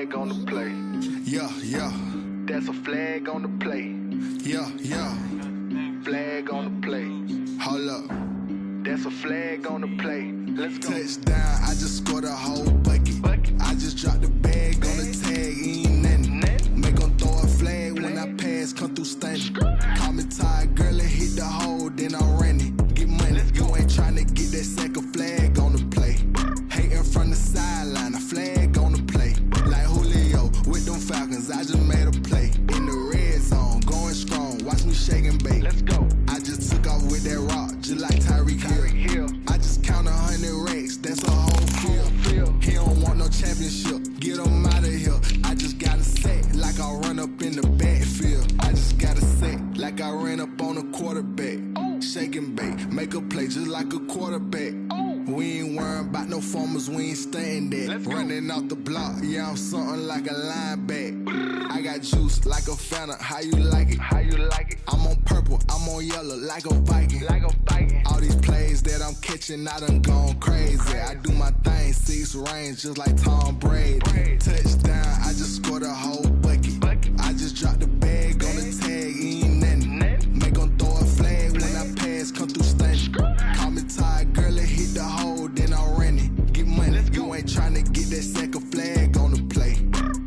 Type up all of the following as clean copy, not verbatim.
flag on the play. Yeah, yeah. That's a flag on the play. Yeah, yeah. Flag on the play. Hold up. That's a flag on the play. Let's go. Touchdown, I just scored a whole bucket. I just dropped the bag on the tag, ain't nothing. Make 'em throw a flag when I pass, come through stunning. Call me tired, girl, and hit the hole, then I'm running. Get money, you ain't tryna get that second flag on the play. Hating from the sideline, a flag on the play. Like Julio with them Falcons, I just made a play. In the red zone, going strong, watch me shake and bake. Let's go. I just took off with that rock, just like Tyreek Hill. I just count 100 racks, that's a whole field. He don't want no championship, get him out of here. I just got a set, like I run up in the backfield. I just got a set, like I ran up on a quarterback. Shake and bake, make a play just like a quarterback. We ain't worrying about no formers, we ain't staying there. Running off the block, yeah, I'm something like a linebacker. I got juice like a Fanta, how you like it? How you like it? I'm on purple, I'm on yellow, like a Viking. Like a Viking. All these plays that I'm catching, I done gone crazy. I do my thing, 6 range, just like Tom Brady. Touchdown, I just scored a whole bucket. I just dropped the bag on the tag, ain't nothing. Make 'em throw a flag when I pass, come through stunning. Call me tired, girl, and hit the hole, then I'm running. Get money, you ain't tryna get that second flag on the play.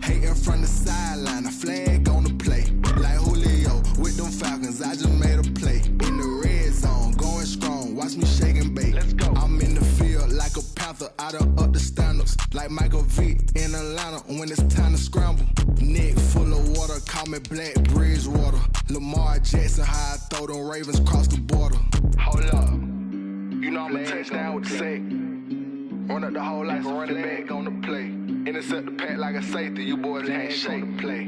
Hating from the sideline, a flag on the play. Like Julio with them Falcons, I just made a play. In the red zone, going strong, watch me shake and bake. Let's go. I'm in the field like a panther, I done up the standards. Like Michael Vick in Atlanta when it's time to scramble. Neck full of water, call me Black Bridgewater. Lamar Jackson, how I throw them Ravens cross the border. Hold up. You know I'm a touchdown with the sack. Run up the hole like a running back on the play. Intercept the pack like a safety. You boys ain't shake the play.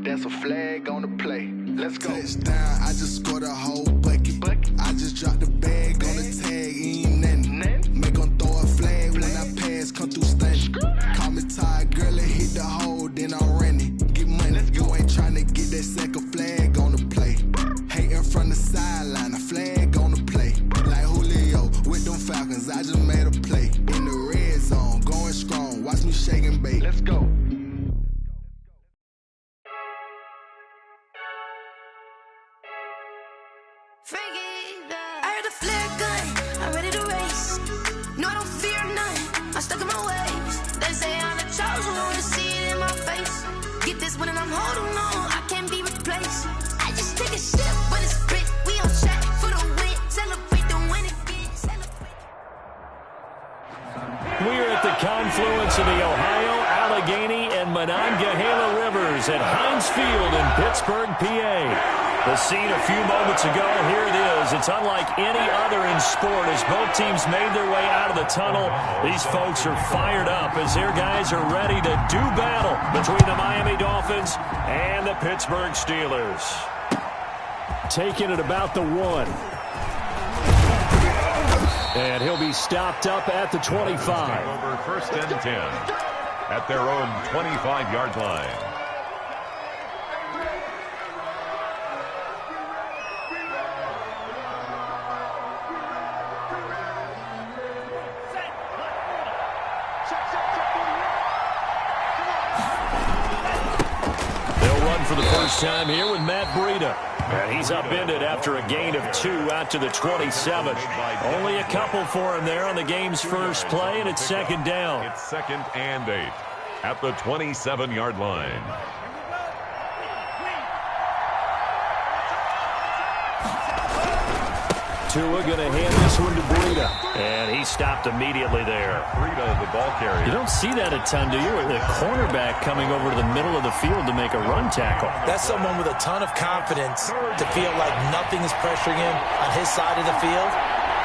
That's a flag on the play. Let's go. Touchdown, I just scored a whole bucket. I just dropped the bag on the tag, ain't nothing. Make 'em throw a flag when I pass, come through stunning. Call me tired, girl, and hit the hole, then I'm running. Get money, you ain't tryna get that second flag on the play. Hating from the sideline, a flag on the play. Like Julio with them Falcons, I just made a play. In the red zone, going strong, watch me shake and bake. Let's go. I heard the flare gun, I'm ready to race. No, I don't fear none, I'm stuck in my ways. They say I'm the chosen one, to see it in my face. Get this one and I'm holding on, I can't be replaced. I just take a sip, but it's spit. We on track for the win, celebrate the win again. We're at the confluence of the Ohio, Allegheny, and Monongahela rivers at Heinz Field in Pittsburgh, PA. The scene a few moments ago, here it is. It's unlike any other in sport as both teams made their way out of the tunnel. These folks are fired up as their guys are ready to do battle between the Miami Dolphins and the Pittsburgh Steelers. Taking it about the 1. And he'll be stopped up at the 25. Over 1st and 10 at their own 25-yard line. For the first time here with Matt Breida. And he's upended after a gain of 2 out to the 27. Only a couple for him there on the game's first play, and it's second down. It's 2nd and 8 at the 27-yard line. Tua going to hand this one to Breida. And he stopped immediately there. Breida, the ball carrier. You don't see that a ton, do you? The cornerback coming over to the middle of the field to make a run tackle. That's someone with a ton of confidence to feel like nothing is pressuring him on his side of the field.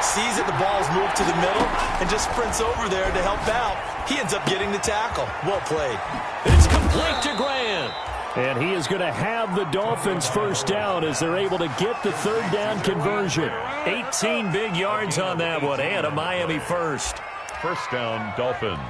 Sees that the ball's moved to the middle and just sprints over there to help out. He ends up getting the tackle. Well played. It's complete to Grant. And he is going to have the Dolphins first down as they're able to get the third down conversion. 18 big yards on that one, and a Miami first. First down, Dolphins.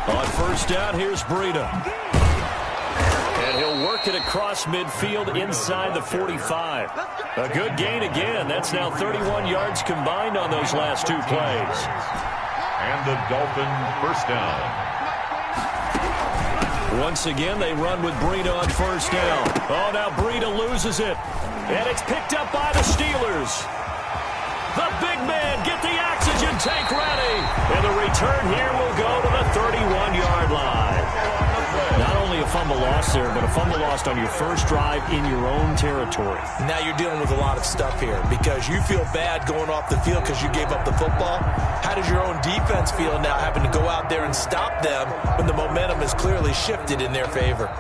On first down, here's Breida. And he'll work it across midfield inside the 45. A good gain again. That's now 31 yards combined on those last 2 plays. And the Dolphins first down. Once again, they run with Breida on first down. Oh, now Breida loses it. And it's picked up by the Steelers. The big man, get the oxygen tank ready. And the return here will go to the 31-yard line. Not only a fumble loss there, but a fumble lost on your first drive in your own territory. Now you're dealing with a lot of stuff here because you feel bad going off the field because you gave up the football. How does your own defense feel now having to go out there and stop them when the momentum is clearly shifted in their favor?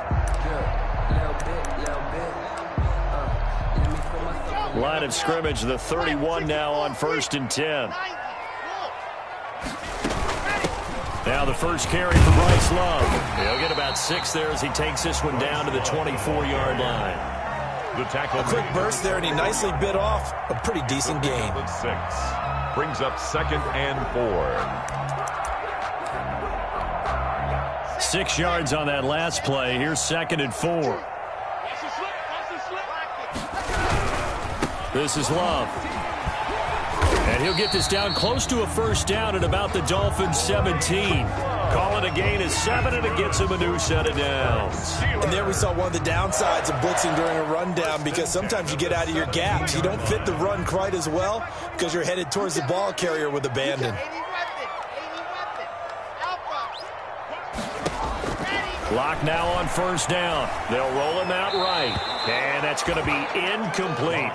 Line of scrimmage, the 31 now on first and 10. Now the first carry for Bryce Love. He'll get about 6 there as he takes this one down to the 24-yard line. The tackle. A quick burst there, and he nicely bit off a pretty decent gain. 6 brings up 2nd and 4. 6 yards on that last play. Here's 2nd and 4. This is Love. And he'll get this down close to a first down at about the Dolphins' 17. Call it a gain of 7, and it gets him a new set of downs. And there we saw one of the downsides of blitzing during a rundown because sometimes you get out of your gaps. You don't fit the run quite as well because you're headed towards the ball carrier with abandon. Lock now on first down. They'll roll him out right. And that's going to be incomplete.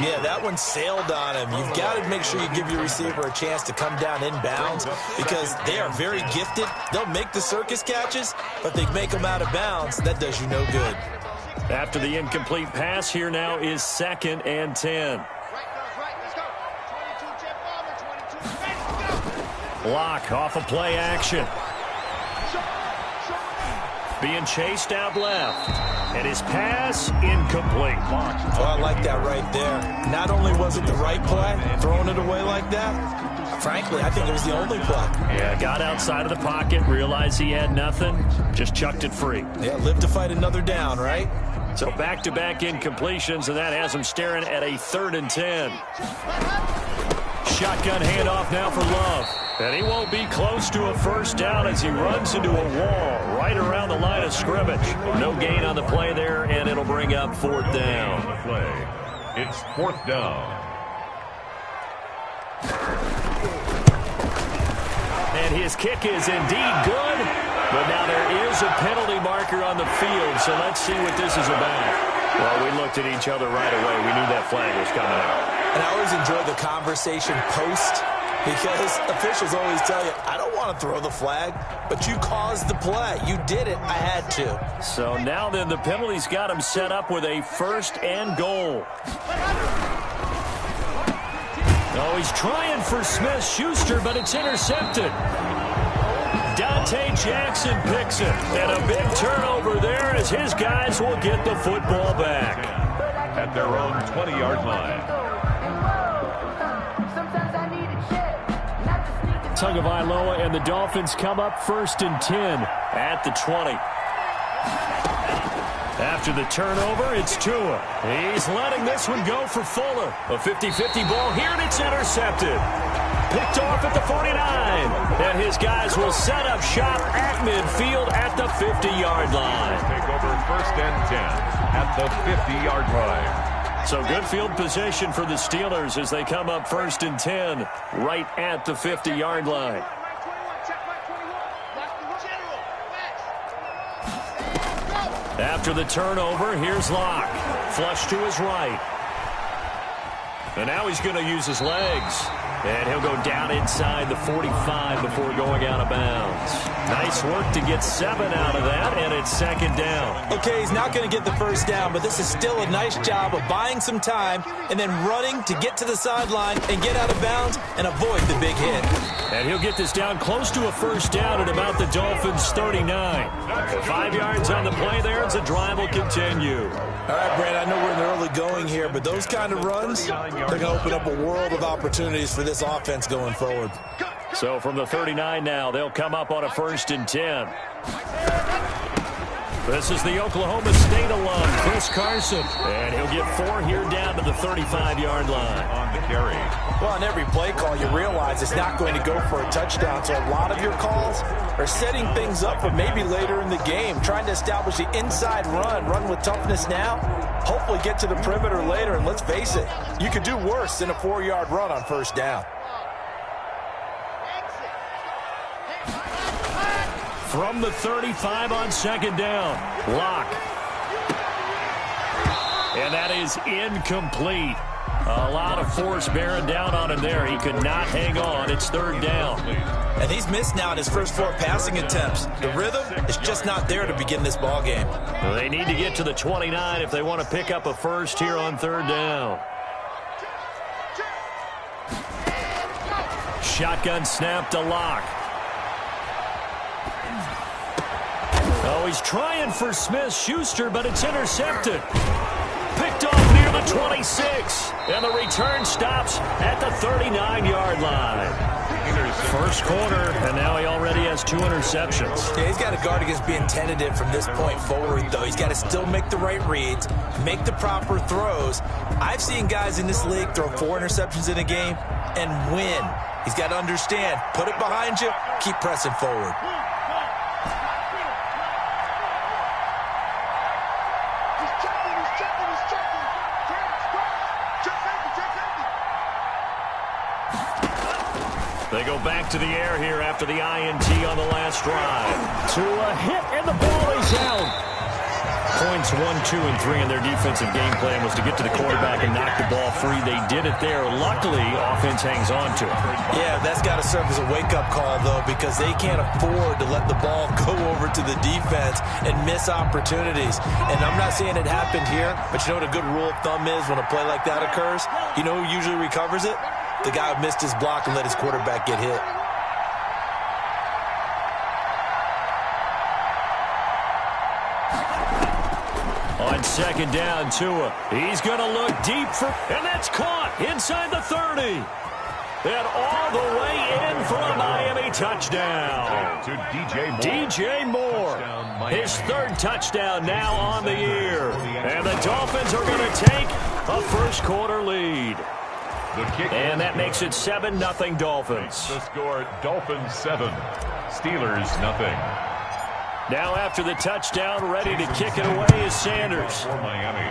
Yeah, that one sailed on him. You've got to make sure you give your receiver a chance to come down inbounds because they are very gifted. They'll make the circus catches, but they make them out of bounds. That does you no good. After the incomplete pass, here now is 2nd and 10. Lock off of play action. Being chased out left. And his pass incomplete. Oh, I like that right there. Not only was it the right play, throwing it away like that, frankly, I think it was the only play. Yeah, got outside of the pocket, realized he had nothing, just chucked it free. Yeah, live to fight another down, right? So back-to-back incompletions, and that has him staring at a 3rd and 10. Shotgun handoff now for Love. And he won't be close to a first down as he runs into a wall right around the line of scrimmage. No gain on the play there, and it'll bring up 4th down. It's 4th down. And his kick is indeed good, but now there is a penalty marker on the field, so let's see what this is about. Well, we looked at each other right away. We knew that flag was coming out. And I always enjoy the conversation post because officials always tell you, I don't want to throw the flag, but you caused the play. You did it. I had to. So now then the penalty's got him set up with a 1st and goal. Oh, he's trying for Smith-Schuster, but it's intercepted. Dante Jackson picks it. And a big turnover there as his guys will get the football back. At their own 20-yard line. Tagovailoa and the Dolphins come up 1st and 10 at the 20. After the turnover, it's Tua. He's letting this one go for Fuller. A 50-50 ball here, and it's intercepted. Picked off at the 49. And his guys will set up shop at midfield at the 50-yard line. Take over 1st and 10 at the 50-yard line. So good field position for the Steelers as they come up 1st and 10 right at the 50-yard line. After the turnover, here's Locke. Flush to his right. And now he's going to use his legs. And he'll go down inside the 45 before going out of bounds. Nice work to get 7 out of that, and it's 2nd down. Okay, he's not going to get the first down, but this is still a nice job of buying some time and then running to get to the sideline and get out of bounds and avoid the big hit. And he'll get this down close to a first down at about the Dolphins' 39. 5 yards on the play there as the drive will continue. All right, Brad, I know we're in the early going here, but those kind of runs, they're going to open up a world of opportunities for this offense going forward. So from the 39 now, they'll come up on a 1st and 10. This is the Oklahoma State alum, Chris Carson. And he'll get 4 here down to the 35-yard line. On the carry. Well, on every play call, you realize it's not going to go for a touchdown. So a lot of your calls are setting things up for maybe later in the game, trying to establish the inside run with toughness now, hopefully get to the perimeter later. And let's face it, you could do worse than a 4-yard run on 1st down. From the 35 on 2nd down, Locke. And that is incomplete. A lot of force bearing down on him there. He could not hang on. It's 3rd down. And he's missed now in his first 4 passing attempts. The rhythm is just not there to begin this ball game. Well, they need to get to the 29 if they want to pick up a 1st here on 3rd down. Shotgun snap to Locke. Oh, he's trying for Smith-Schuster, but it's intercepted. Picked off near the 26. And the return stops at the 39-yard line. 1st quarter, and now he already has 2 interceptions. Yeah, he's got to guard against being tentative from this point forward, though. He's got to still make the right reads, make the proper throws. I've seen guys in this league throw 4 interceptions in a game and win. He's got to understand, put it behind you, keep pressing forward. They go back to the air here after the INT on the last drive. To a hit, and the ball is out. Points 1, 2, and 3 in their defensive game plan was to get to the quarterback and knock the ball free. They did it there. Luckily, offense hangs on to it. Yeah, that's got to serve as a wake-up call, though, because they can't afford to let the ball go over to the defense and miss opportunities. And I'm not saying it happened here, but you know what a good rule of thumb is when a play like that occurs? You know who usually recovers it? The guy who missed his block and let his quarterback get hit. On 2nd down, Tua. He's going to look deep for, and that's caught inside the 30. And all the way in for a Miami touchdown. To DJ Moore. DJ Moore. His 3rd touchdown now on the year. And the Dolphins are going to take a 1st quarter lead. And that makes it 7-0 Dolphins. The score, Dolphins 7, Steelers 0. Now after the touchdown, ready to kick it away is Sanders. For Miami.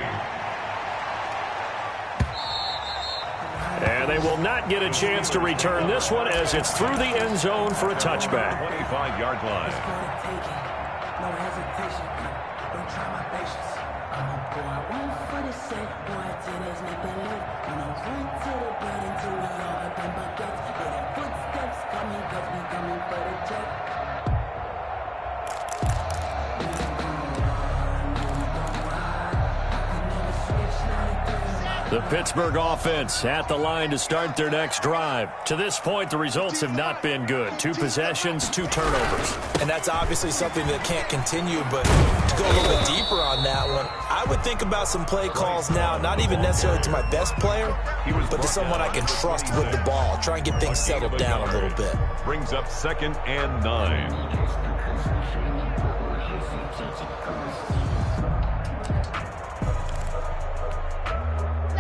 And they will not get a chance to return this one as it's through the end zone for a touchback. 25-yard line. No hesitation. Don't try my patience. I'm a boy. One for the sake. Boy, teenage make that live. You know, run to the bed until we all up in buckets. Yeah, the footsteps coming, cause we coming for the check. The Pittsburgh offense at the line to start their next drive. To this point, the results have not been good. 2 possessions, 2 turnovers. And that's obviously something that can't continue, but to go a little bit deeper on that one, I would think about some play calls now, not even necessarily to my best player, but to someone I can trust with the ball. Try and get things settled down a little bit. Brings up 2nd and 9.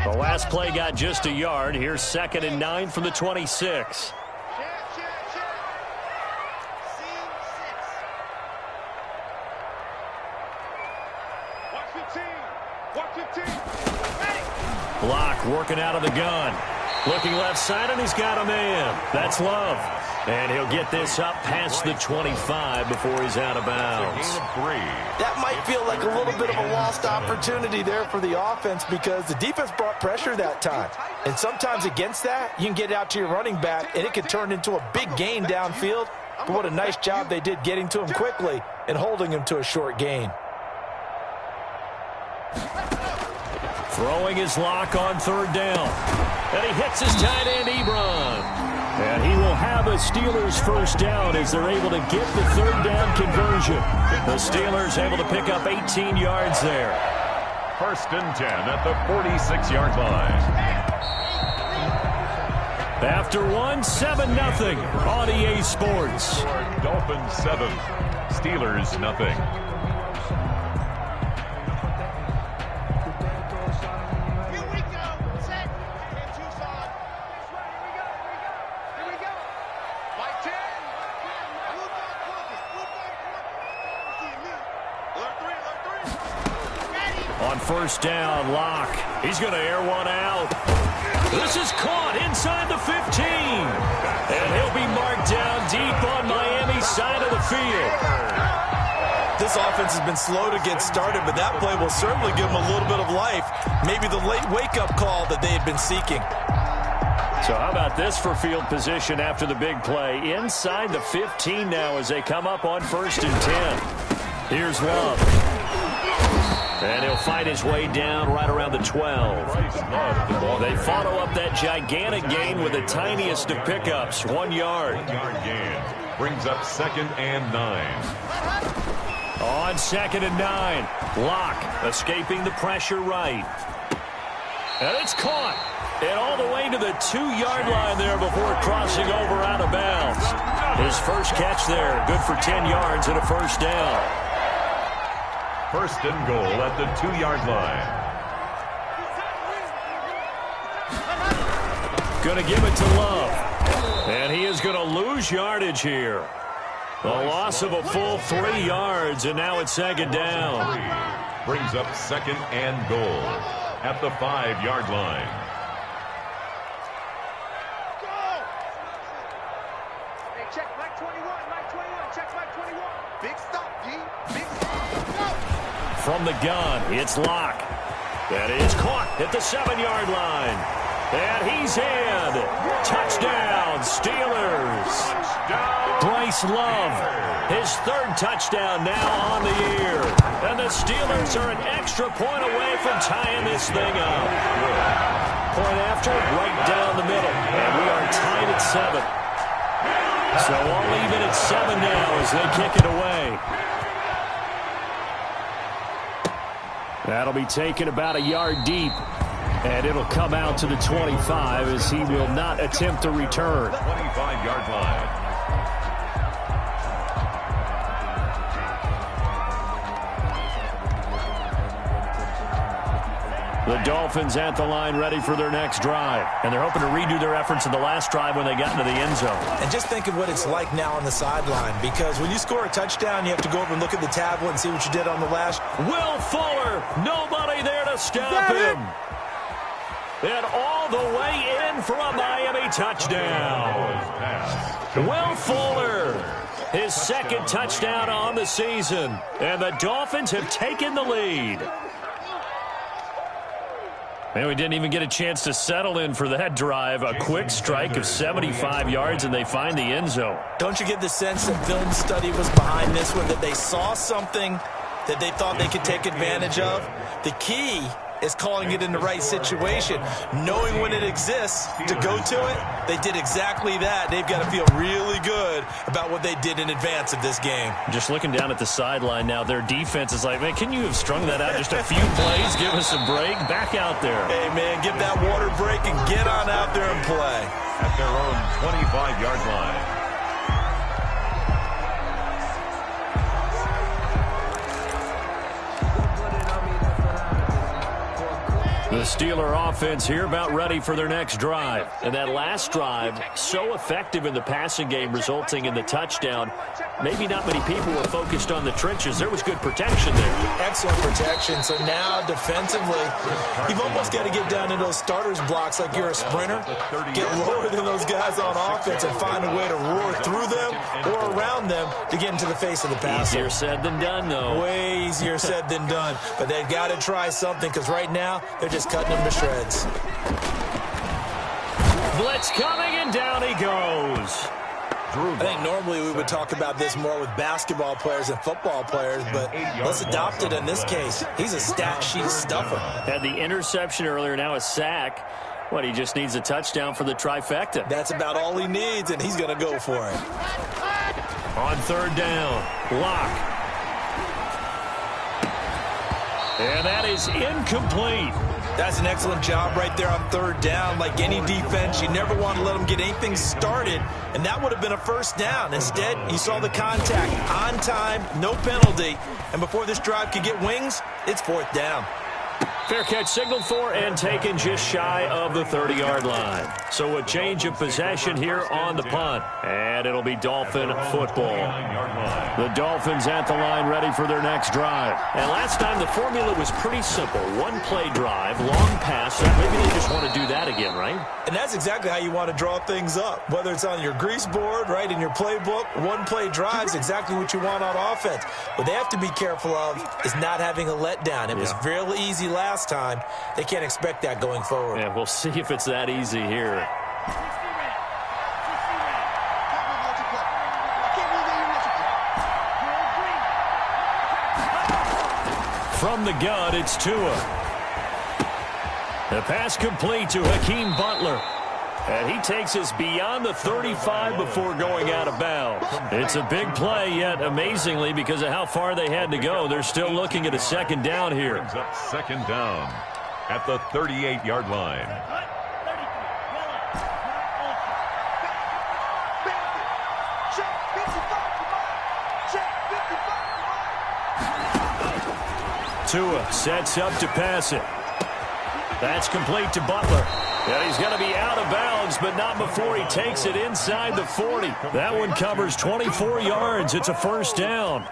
The last play got just a yard. Here's 2nd and 9 from the 26. Block working out of the gun. Looking left side, and he's got a man. That's Love. And he'll get this up past the 25 before he's out of bounds. That might feel like a little bit of a lost opportunity there for the offense because the defense brought pressure that time. And sometimes against that, you can get out to your running back, and it could turn into a big gain downfield. But what a nice job they did getting to him quickly and holding him to a short gain. Throwing his lock on 3rd down. And he hits his tight end, Ebron. And he will have a Steelers 1st down as they're able to get the 3rd down conversion. The Steelers able to pick up 18 yards there. 1st and 10 at the 46-yard line. After one, 7-0 on EA Sports. Dolphins 7, Steelers nothing. On first down, Locke. He's going to air one out. This is caught inside the 15. And he'll be marked down deep on Miami's side of the field. This offense has been slow to get started, but that play will certainly give them a little bit of life. Maybe the late wake-up call that they had been seeking. So how about this for field position after the big play? Inside the 15 now as they come up on first and 10. Here's Love. And he'll fight his way down right around the 12. They follow up that gigantic gain with the tiniest of pickups, 1 yard. 1 yard gain brings up 2nd and 9. On 2nd and 9, Locke escaping the pressure right. And it's caught. And all the way to the 2-yard line there before crossing over out of bounds. His first catch there, good for 10 yards and a first down. First and goal at the 2-yard line. Going to give it to Love. And he is going to lose yardage here. The loss of a full 3 yards, and now it's 2nd down. Brings up 2nd and goal at the 5-yard line. Check Mike 21, Mike 21, check Mike 21. Big stop, G. Big stop. From the gun, it's Locke. That is caught at the 7-yard line. And he's in. Touchdown, Steelers. Bryce Love, his 3rd touchdown now on the year. And the Steelers are an extra point away from tying this thing up. Point after, right down the middle. And we are tied at 7. So all even at 7 now as they kick it away. That'll be taken about a yard deep. And it'll come out to the 25 as he will not attempt to return. 25-yard line. The Dolphins at the line ready for their next drive. And they're hoping to redo their efforts in the last drive when they got into the end zone. And just think of what it's like now on the sideline, because when you score a touchdown, you have to go over and look at the tablet and see what you did on the last. Will Fuller, nobody there to stop him. And all the way in for a Miami touchdown. Will Fuller, his 2nd touchdown on the season. And the Dolphins have taken the lead. And we didn't even get a chance to settle in for that drive. A quick strike of 75 yards, and they find the end zone. Don't you get the sense that film study was behind this one, that they saw something that they thought they could take advantage of? The key is calling it in the right situation, knowing when it exists to go to it. They did exactly that. They've got to feel really good about what they did in advance of this game. Just looking down at the sideline now, their defense is like, man, can you have strung that out just a few plays? Give us a break. Back out there. Hey, man, give that water break and get on out there and play. At their own 25-yard line. The Steeler offense here about ready for their next drive. And that last drive, so effective in the passing game, resulting in the touchdown. Maybe not many people were focused on the trenches. There was good protection there. Excellent protection. So now defensively, you've almost got to get down in those starters blocks like you're a sprinter. Get lower than those guys on offense and find a way to roar through them or around them to get into the face of the passer. Easier said than done, though. Way easier said than done. But they've got to try something, because right now they're just cutting them to shreds. Blitz coming, and down he goes. I think normally we would talk about this more with basketball players and football players, but let's adopt it in this case. He's a stat sheet stuffer. Had the interception earlier, now a sack. What, he just needs a touchdown for the trifecta. That's about all he needs, and he's going to go for it. On 3rd down, Locke. And that is incomplete. That's an excellent job right there on third down. Like any defense, you never want to let them get anything started, and that would have been a first down. Instead, you saw the contact on time, no penalty, and before this drive could get wings, it's fourth down. Fair catch signaled for and taken just shy of the 30-yard line. So a change of possession here on the punt, and it'll be Dolphin football. The Dolphins at the line ready for their next drive. And last time the formula was pretty simple. One-play drive, long pass, so maybe they just want to do that again, right? And that's exactly how you want to draw things up. Whether it's on your grease board, right, in your playbook, one-play drive is exactly what you want on offense. What they have to be careful of is not having a letdown. It was real easy last time. They can't expect that going forward. Yeah, we'll see if it's that easy here. From the gun, it's Tua. The pass complete to Hakeem Butler. And he takes us beyond the 35 before going out of bounds. It's a big play, yet amazingly, because of how far they had to go, they're still looking at a second down here. Brings up second down at the 38-yard line. Tua sets up to pass it. That's complete to Butler. And he's going to be out of bounds, but not before he takes it inside the 40. That one covers 24 yards. It's a first down.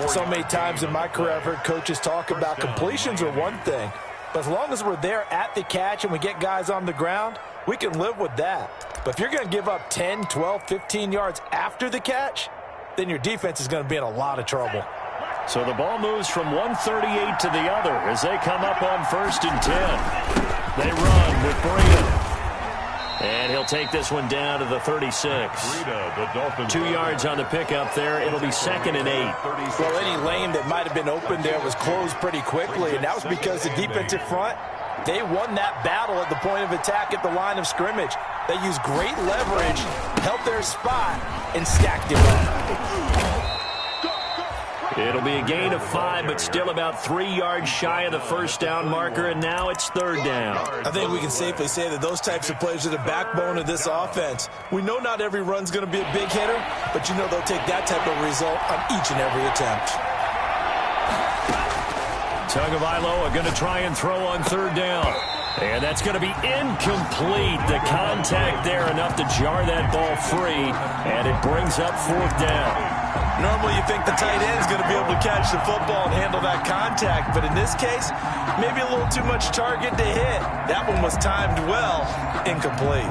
So many times in my career I've heard coaches talk about completions are one thing, but as long as we're there at the catch and we get guys on the ground, we can live with that. But if you're going to give up 10, 12, 15 yards after the catch, then your defense is going to be in a lot of trouble. So the ball moves from 138 to the other as they come up on 1st and 10. They run with Breida. And he'll take this one down to the 36. Breida, the 2 yards on the pickup there. It'll be 2nd and 8. Well, any lane that might have been open there was closed pretty quickly, and that was because the defensive front, they won that battle at the point of attack at the line of scrimmage. They used great leverage, held their spot, and stacked it up. It'll be a gain of 5, but still about 3 yards shy of the first down marker, and now it's third down. I think we can safely say that those types of plays are the backbone of this offense. We know not every run's going to be a big hitter, but you know they'll take that type of result on each and every attempt. Tagovailoa going to try and throw on third down. And that's going to be incomplete. The contact there enough to jar that ball free, and it brings up fourth down. Normally you think the tight end's going to be able to catch the football and handle that contact, but in this case, maybe a little too much target to hit. That one was timed well, incomplete.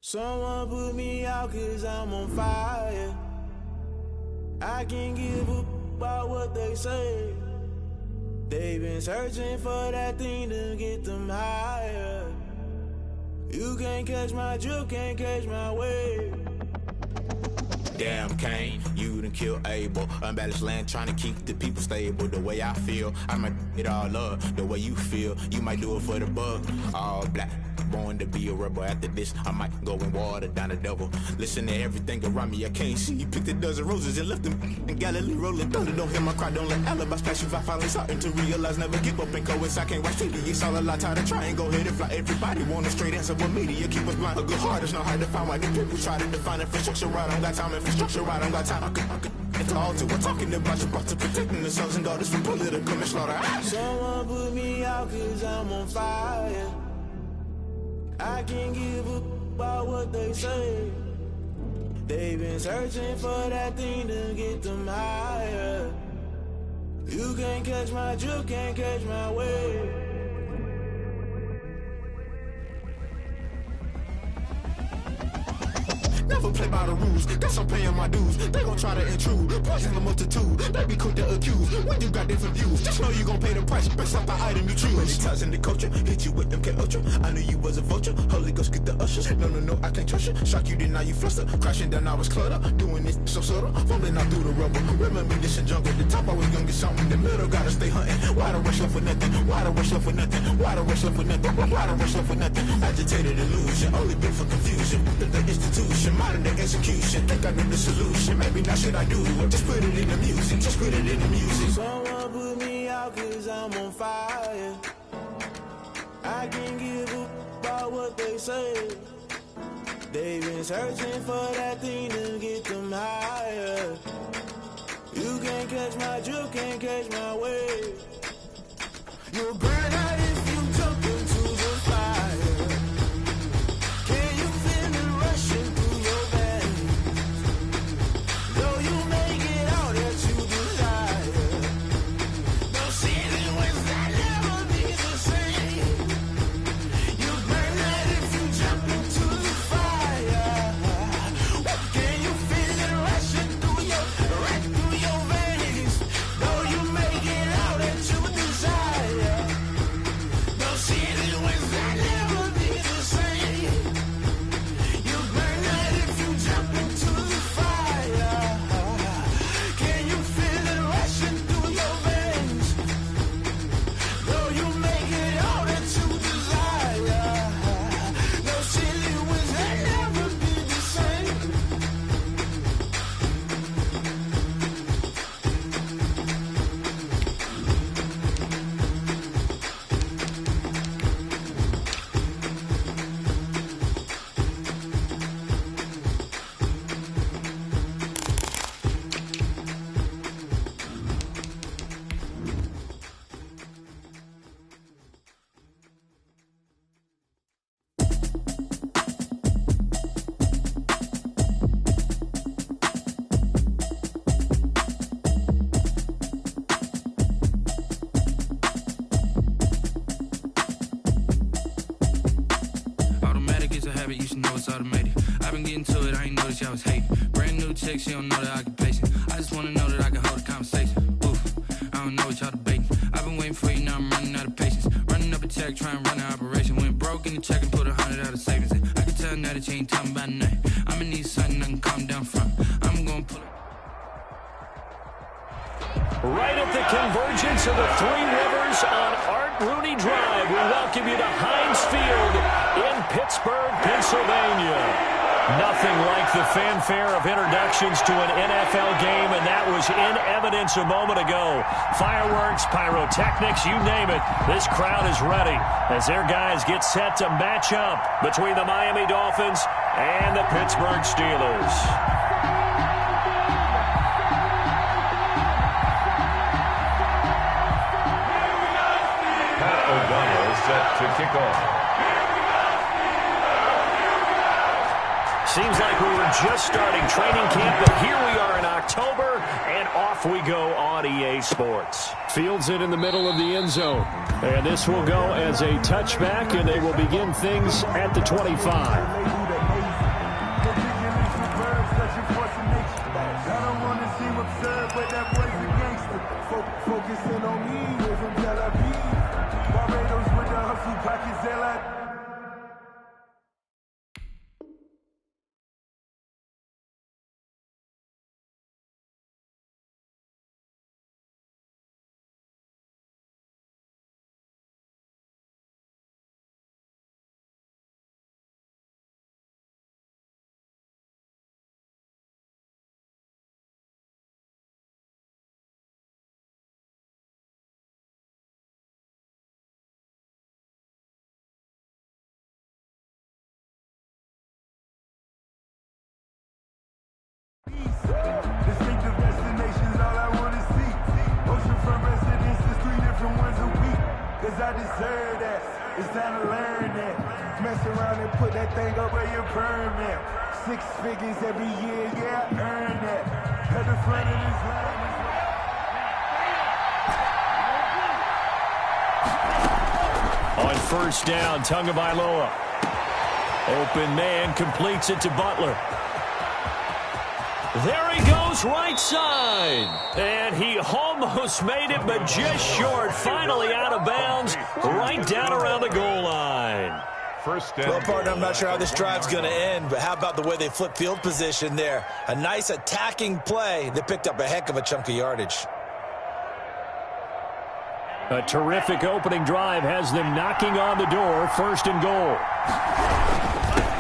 Someone put me out 'cause I'm on fire. I can't give up about what they say. They've been searching for that thing to get them higher. You can't catch my drift, can't catch my wave. Damn Kane, you done killed Abel. Unbalanced land trying to keep the people stable. The way I feel, I might it all up. The way you feel, you might do it for the buck. All black, born to be a rebel. After this, I might go and water down the devil. Listen to everything around me, I can't see. Picked a dozen roses and left them in Galilee rolling thunder. Don't hear my cry, don't let alibis pass you. I finally starting to realize, never give up and go. I can't watch TV, it's all a lot. Tired of trying, go ahead and fly. Everybody want a straight answer, but media keep us blind. A good heart is not hard to find. Why the people try to define infrastructure right? I don't got time, infrastructure right? I don't got time. I could it's all to. We're talking about you, about to protecting the sons and daughters from political and slaughter. Someone put me out 'cause I'm on fire. I can't give up about what they say. They've been searching for that thing to get them higher. You can't catch my drift, can't catch my wave. Never play by the rules. Guess I'm paying my dues. They gon' try to intrude. Poison the multitude. They be quick to accuse. When you got different views, just know you gon' pay the price based off the item you choose. Many times in the culture, hit you with MK Ultra. I knew you was a vulture. Holy Ghost get the ushers. No, I can't trust you. Shock you, then now you fluster. Crashing down, I was clutter. Doing this so subtle. Fumbling out through the rubble. Remember this in jungle. The top I was young, get something. The middle gotta stay hunting. Why the rush left for nothing? Why the rush left for nothing? Why the rush left for nothing? Why the rush left for nothing? Agitated illusion, only built for confusion. The institution, modern day execution. Think I know the solution. Maybe now should I do it? Just put it in the music. Just put it in the music. Someone put me out 'cause I'm on fire. I can't give up about what they say. They've been searching for that thing to get them higher. You can't catch my drift, can't catch my wave. You'll burn out if you jump into the fire. Can you feel it rushing through your veins? Though you make it all that you desire. No ceiling was that never be the same. You burn out if you jump into the fire. Can you feel it rushing through your veins? Though you make it all that you desire. No ceiling was that never be the same. You burn out if you jump into the fire. Can you feel it rushing through your veins? Though you make it all that you desire. No ceiling was that never be the same. Automatic is a habit, you should know it's automated. I've been getting to it, I ain't noticed y'all was hating. Brand new chick, she don't know the occupation. I just wanna know that I can hold a conversation. Oof, I don't know what y'all debating. I've been waiting for you, now I'm running out of patience. Running up a check, trying to run an operation. Went broke in the check and put 100 out of savings in. I can tell now that you ain't talking about nothing. I'ma need something I can calm down from. I'm gonna pull it. Right at the convergence of the Three Rivers on Art Rooney Drive, we welcome you to Heinz Field in Pittsburgh, Pennsylvania. Nothing like the fanfare of introductions to an NFL game, and that was in evidence a moment ago. Fireworks, pyrotechnics, you name it. This crowd is ready as their guys get set to match up between the Miami Dolphins and the Pittsburgh Steelers. O'Donnell set to kick off. Seems like we were just starting training camp, but here we are in October, and off we go on EA Sports. Fields it in the middle of the end zone. And this will go as a touchback, and they will begin things at the 25. Focusing on me, we're from Tel Aviv. Barbados with the hustle pockets, they're like. Distinctive destinations, all I wanna see. Oceanfront residences, 3 different ones a week. 'Cause I deserve that. It's time to learn that. Mess around and put that thing up where your permit. 6 figures every year, yeah, I earned that. At the front of this line is On first down, Tagovailoa. Open man completes it to Butler. There he goes right side. And he almost made it, but just short. Finally out of bounds, right down around the goal line. First down. Well, partner, I'm not sure how this drive's going to end, but how about the way they flip field position there? A nice attacking play. They picked up a heck of a chunk of yardage. A terrific opening drive has them knocking on the door. First and goal.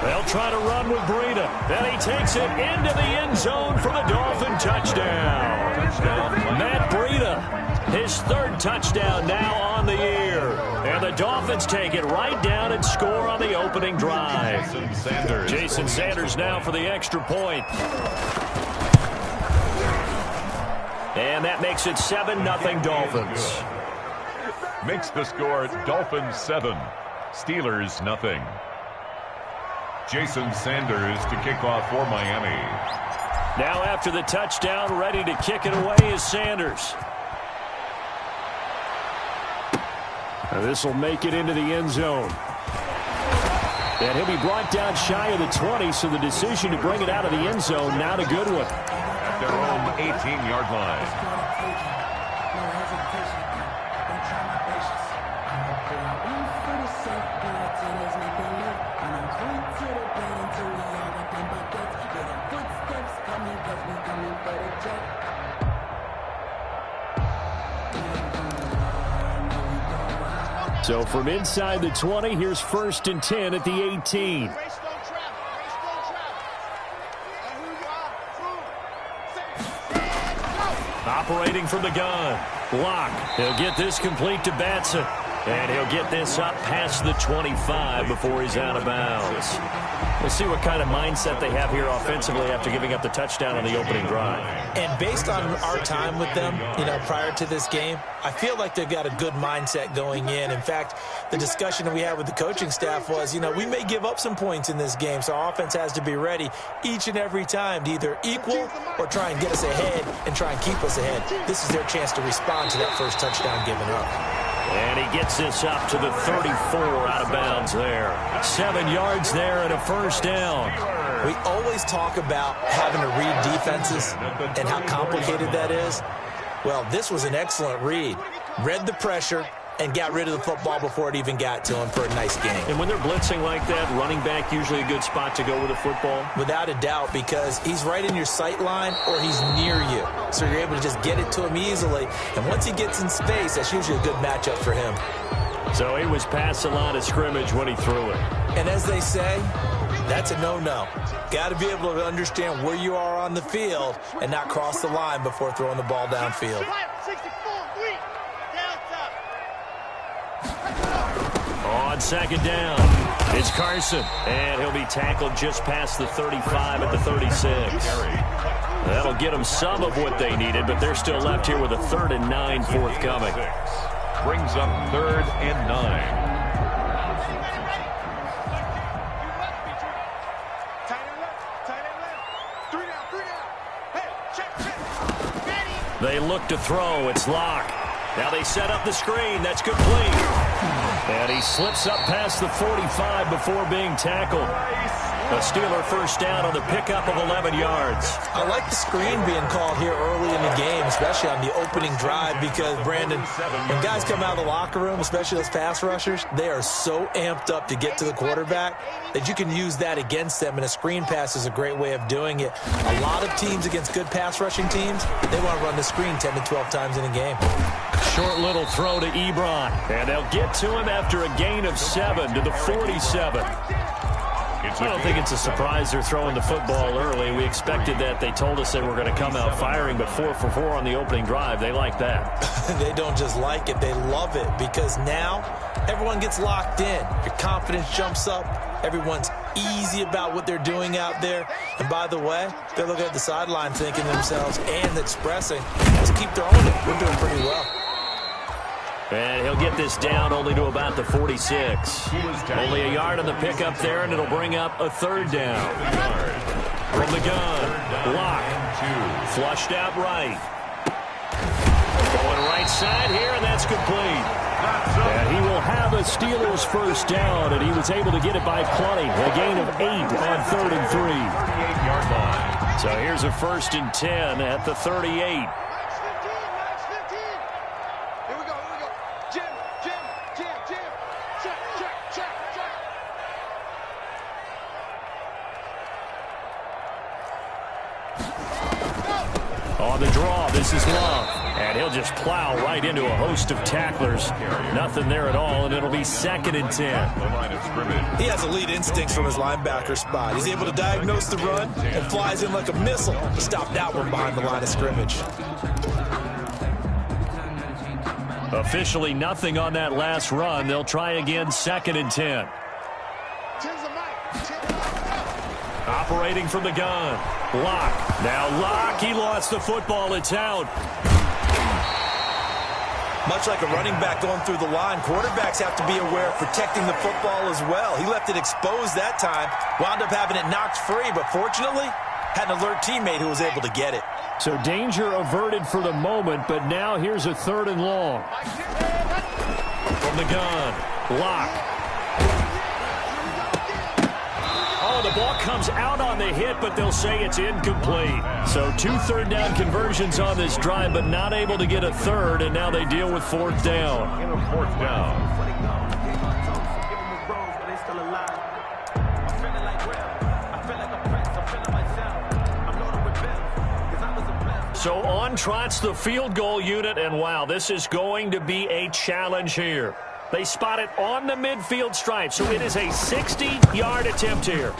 They'll try to run with Breida. Then he takes it into the end zone for the Dolphin touchdown. Matt Breida, his third touchdown now on the year. And the Dolphins take it right down and score on the opening drive. Jason Sanders now for the extra point. And that makes it 7-0 Dolphins. Makes the score Dolphins 7, Steelers 0. Jason Sanders to kick off for Miami. Now after the touchdown, ready to kick it away is Sanders. This will make it into the end zone. And he'll be brought down shy of the 20, so the decision to bring it out of the end zone, not a good one. At their own 18-yard line. So from inside the 20, here's 1st and 10 at the 18. Operating from the gun. Block. He'll get this complete to Batson. And he'll get this up past the 25 before he's out of bounds. We'll see what kind of mindset they have here offensively after giving up the touchdown on the opening drive. And based on our time with them, prior to this game, I feel like they've got a good mindset going in. In fact, the discussion that we had with the coaching staff was, we may give up some points in this game, so our offense has to be ready each and every time to either equal or try and get us ahead and try and keep us ahead. This is their chance to respond to that first touchdown given up. And he gets this up to the 34 out of bounds there. 7 yards there and a first down. We always talk about having to read defenses and how complicated that is. Well, this was an excellent read. Read the pressure and got rid of the football before it even got to him for a nice game. And when they're blitzing like that, running back usually a good spot to go with the football? Without a doubt, because he's right in your sight line or he's near you. So you're able to just get it to him easily. And once he gets in space, that's usually a good matchup for him. So he was past the line of scrimmage when he threw it. And as they say, that's a no-no. Got to be able to understand where you are on the field and not cross the line before throwing the ball downfield. On second down, it's Carson, and he'll be tackled just past the 35 at the 36. That'll get them some of what they needed, but they're still left here with a 3rd and 9 forthcoming. Brings up 3rd and 9. They look to throw. It's Locke. Now they set up the screen. That's complete. And he slips up past the 45 before being tackled. A Steeler first down on the pickup of 11 yards. I like the screen being called here early in the game, especially on the opening drive, because, Brandon, when guys come out of the locker room, especially those pass rushers, they are so amped up to get to the quarterback that you can use that against them, and a screen pass is a great way of doing it. A lot of teams against good pass rushing teams, they want to run the screen 10 to 12 times in a game. Short little throw to Ebron, and they'll get to him after a gain of 7 to the 47. I don't think it's a surprise they're throwing the football early. We expected that. They told us they were going to come out firing, but 4 for 4 on the opening drive. They like that. They don't just like it. They love it, because now everyone gets locked in. Your confidence jumps up. Everyone's easy about what they're doing out there. And by the way, they're looking at the sideline thinking to themselves and expressing, let's keep throwing it. We're doing pretty well. And he'll get this down only to about the 46. Only a yard on the pickup there, and it'll bring up a 3rd down. From the gun, Locke, flushed out right. Going right side here, and that's complete. And he will have a Steelers first down, and he was able to get it by plenty. A gain of 8 on 3rd and 3. 38-yard line. So here's a 1st and 10 at the 38. On the draw, this is Love. And he'll just plow right into a host of tacklers. Nothing there at all, and it'll be 2nd and 10. He has elite instincts from his linebacker spot. He's able to diagnose the run and flies in like a missile to stop that one behind the line of scrimmage. Officially nothing on that last run. They'll try again, 2nd and 10. Operating from the gun. Locke. Now Locke, he lost the football. It's out. Much like a running back going through the line, quarterbacks have to be aware of protecting the football as well. He left it exposed that time, wound up having it knocked free, but fortunately, had an alert teammate who was able to get it. So danger averted for the moment, but now here's a 3rd and long. From the gun, Locke. Oh, the ball comes out on the hit, but they'll say it's incomplete. So 2 third-down conversions on this drive, but not able to get a third, and now they deal with 4th down. 4th down. So on trots the field goal unit, and wow, this is going to be a challenge here. They spot it on the midfield stripe, so it is a 60-yard attempt here.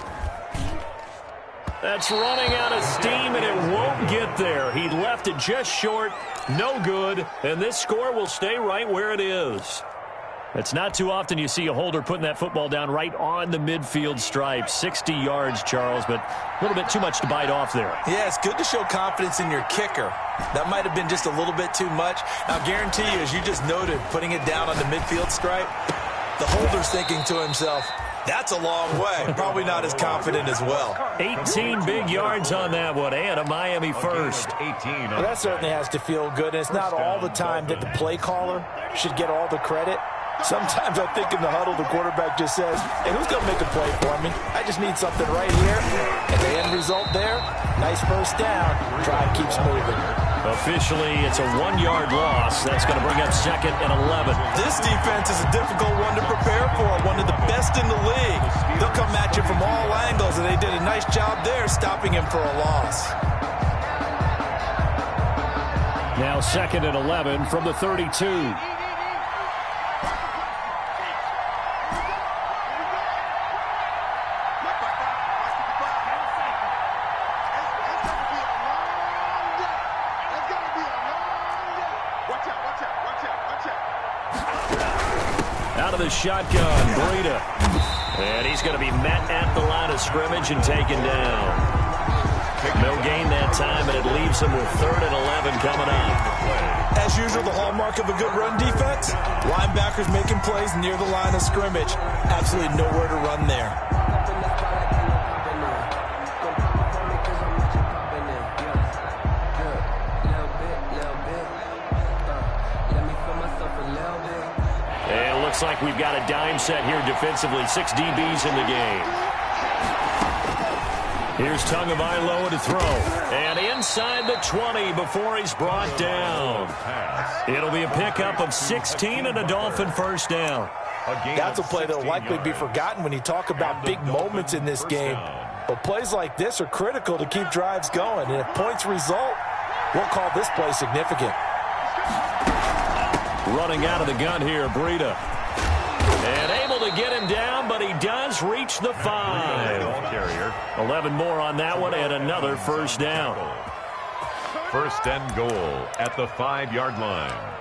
That's running out of steam, and it won't get there. He left it just short, no good, and this score will stay right where it is. It's not too often you see a holder putting that football down right on the midfield stripe. 60 yards, Charles, but a little bit too much to bite off there. Yeah, it's good to show confidence in your kicker. That might have been just a little bit too much. Now, I guarantee you, as you just noted, putting it down on the midfield stripe, the holder's thinking to himself, that's a long way. Probably not as confident as well. 18 big yards on that one, and a Miami first. 18. Well, that certainly has to feel good, and it's not all the time that the play caller should get all the credit. Sometimes I think in the huddle, the quarterback just says, hey, who's going to make a play for me? I just need something right here. And the end result there, nice 1st down. Drive keeps moving. Officially, it's a 1-yard loss. That's going to bring up 2nd and 11. This defense is a difficult one to prepare for, one of the best in the league. They'll come at you from all angles, and they did a nice job there stopping him for a loss. Now 2nd and 11 from the 32. Out of the shotgun, Breida. And he's going to be met at the line of scrimmage and taken down. No gain that time, and it leaves him with 3rd and 11 coming up. As usual, the hallmark of a good run defense, linebackers making plays near the line of scrimmage. Absolutely nowhere to run there. Looks like we've got a dime set here defensively. 6 DBs in the game. Here's Tagovailoa to throw. And inside the 20 before he's brought down. It'll be a pickup of 16 and a Dolphin 1st down. That's a play that will likely be forgotten when you talk about big moments in this game. But plays like this are critical to keep drives going. And if points result, we'll call this play significant. Running out of the gun here, Breida. And able to get him down, but he does reach the 5. 11 more on that one, and another 1st down. 1st and goal at the 5-yard line.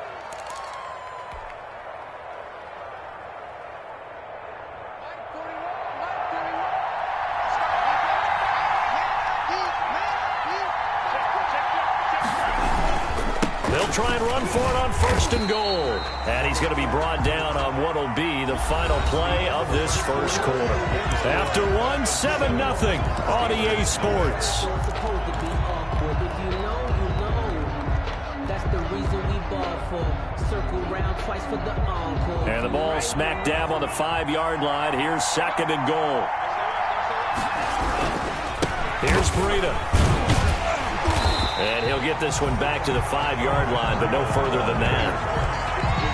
They'll try and run for it on 1st and goal. And he's going to be brought down on what will be the final play of this 1st quarter. After 1, 7-0 on EA Sports. And the ball smack dab on the 5-yard line. Here's 2nd and goal. Here's Breida. And he'll get this one back to the 5-yard line, but no further than that.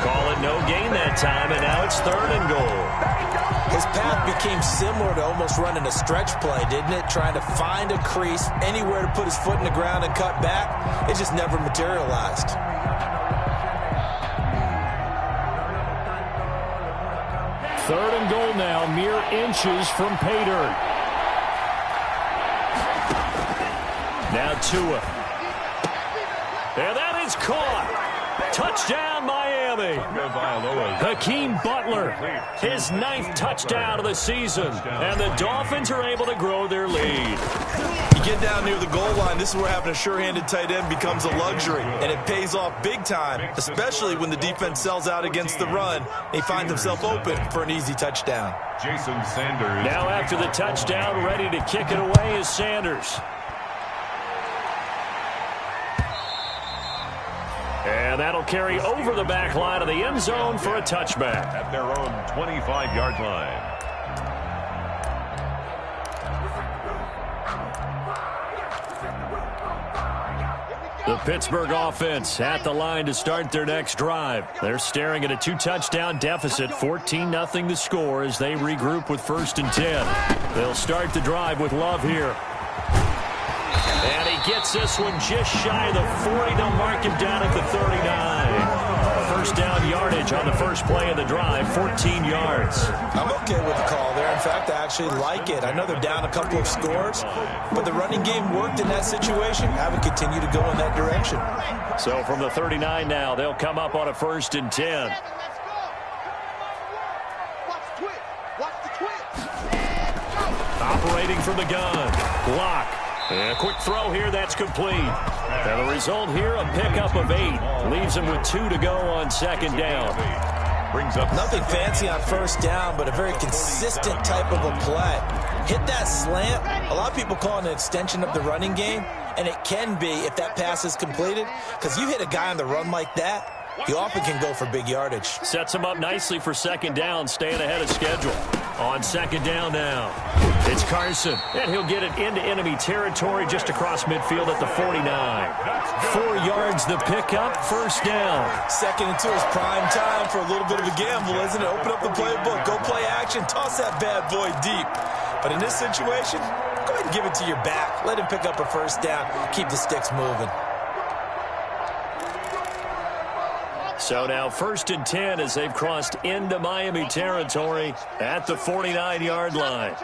Call it no gain that time, and now it's 3rd and goal. His path became similar to almost running a stretch play, didn't it? Trying to find a crease, anywhere to put his foot in the ground and cut back. It just never materialized. Third and goal now, mere inches from pay dirt. Now Tua. And that is caught. Touchdown, Miami. Hakeem Butler, his 9th touchdown of the season. And the Dolphins are able to grow their lead. You get down near the goal line, this is where having a sure-handed tight end becomes a luxury. And it pays off big time, especially when the defense sells out against the run. He finds himself open for an easy touchdown. Jason Sanders. Now after the touchdown, ready to kick it away is Sanders. And that'll carry over the back line of the end zone for a touchback. At their own 25-yard line. The Pittsburgh offense at the line to start their next drive. They're staring at a 2-touchdown deficit, 14-0 to score as they regroup with 1st and 10. They'll start the drive with Love here. And he gets this one just shy of the 40. They'll mark him down at the 39. First down yardage on the first play of the drive, 14 yards. I'm okay with the call there. In fact, I actually like it. I know they're down a couple of scores, but the running game worked in that situation. I would continue to go in that direction. So from the 39 now, they'll come up on a 1st and 10. Operating from the gun. Lock. And a quick throw here, that's complete. And the result here, a pickup of 8. Leaves him with 2 to go on 2nd down. Brings up nothing fancy on 1st down, but a very consistent type of a play. Hit that slant. A lot of people call it an extension of the running game, and it can be if that pass is completed, because you hit a guy on the run like that, you often can go for big yardage. Sets him up nicely for 2nd down, staying ahead of schedule. On 2nd down now, it's Carson, and he'll get it into enemy territory just across midfield at the 49. 4 yards the pickup, 1st down. 2nd and 2 is prime time for a little bit of a gamble, isn't it? Open up the playbook, go play action, toss that bad boy deep. But in this situation, go ahead and give it to your back. Let him pick up a 1st down, keep the sticks moving. So now 1st and 10 as they've crossed into Miami territory at the 49-yard line.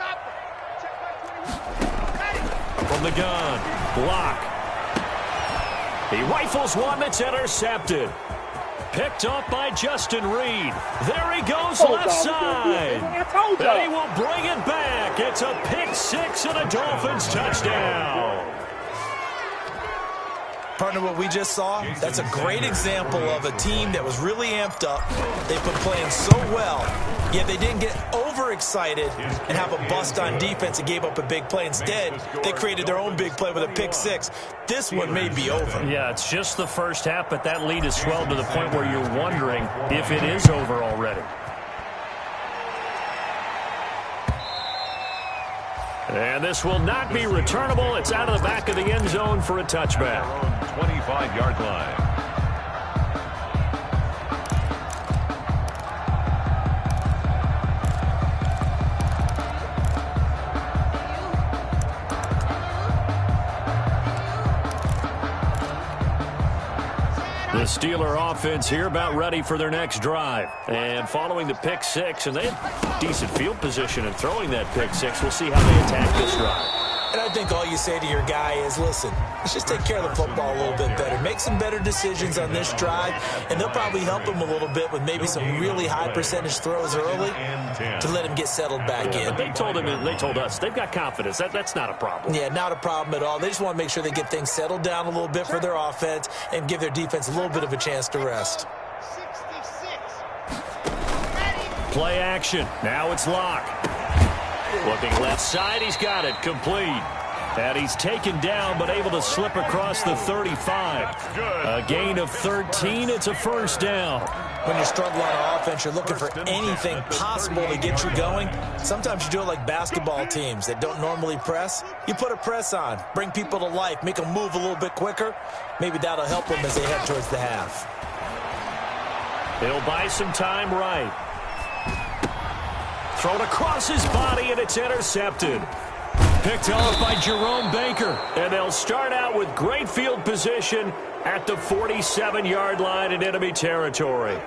From the gun, block. He rifles one that's intercepted. Picked up by Justin Reed. There he goes left side. And he will bring it back. It's a pick 6 and a Dolphins touchdown. Partner, what we just saw, that's a great example of a team that was really amped up. They've been playing so well, yet they didn't get overexcited and have a bust on defense and gave up a big play. Instead, they created their own big play with a pick 6. This one may be over. Yeah, it's just the first half, but that lead has swelled to the point where you're wondering if it is over already. And this will not be returnable. It's out of the back of the end zone for a touchback. 25-yard line. The Steeler offense here about ready for their next drive. And following the pick 6, and they have decent field position in throwing that pick 6. We'll see how they attack this drive. And I think all you say to your guy is, listen, let's just take care of the football a little bit better. Make some better decisions on this drive, and they'll probably help him a little bit with maybe some really high percentage throws early to let him get settled back in. But they told him, and they told us, they've got confidence. That's not a problem. Yeah, not a problem at all. They just want to make sure they get things settled down a little bit for their offense and give their defense a little bit of a chance to rest. Play action. Now it's Locke. Looking left side, he's got it, complete. And he's taken down, but able to slip across the 35. A gain of 13, it's a first down. When you struggle on offense, you're looking for anything possible to get you going. Sometimes you do it like basketball teams that don't normally press. You put a press on, bring people to life, make them move a little bit quicker. Maybe that'll help them as they head towards the half. He'll buy some time right. Thrown across his body, and it's intercepted. Picked off by Jerome Baker. And they'll start out with great field position at the 47-yard line in enemy territory.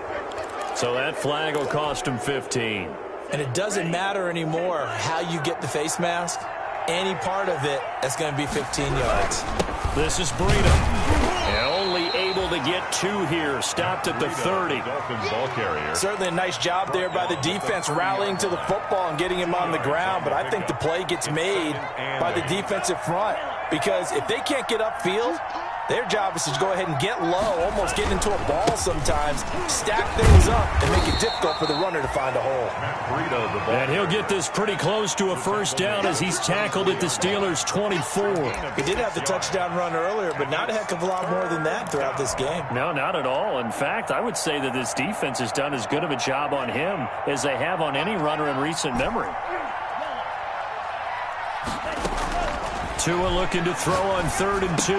So that flag will cost him 15. And it doesn't matter anymore how you get the face mask. Any part of it, that's going to be 15 yards. This is Breida. Only able to get 2 here. Stopped at the 30. Ball carrier. Certainly a nice job there by the defense rallying to the football and getting him on the ground. But I think the play gets made by the defensive front. Because if they can't get upfield, their job is to go ahead and get low, almost get into a ball sometimes, stack things up, and make it difficult for the runner to find a hole. And he'll get this pretty close to a first down as he's tackled at the Steelers' 24. He did have the touchdown run earlier, but not a heck of a lot more than that throughout this game. No, not at all. In fact, I would say that this defense has done as good of a job on him as they have on any runner in recent memory. Tua looking to throw on 3rd and 2.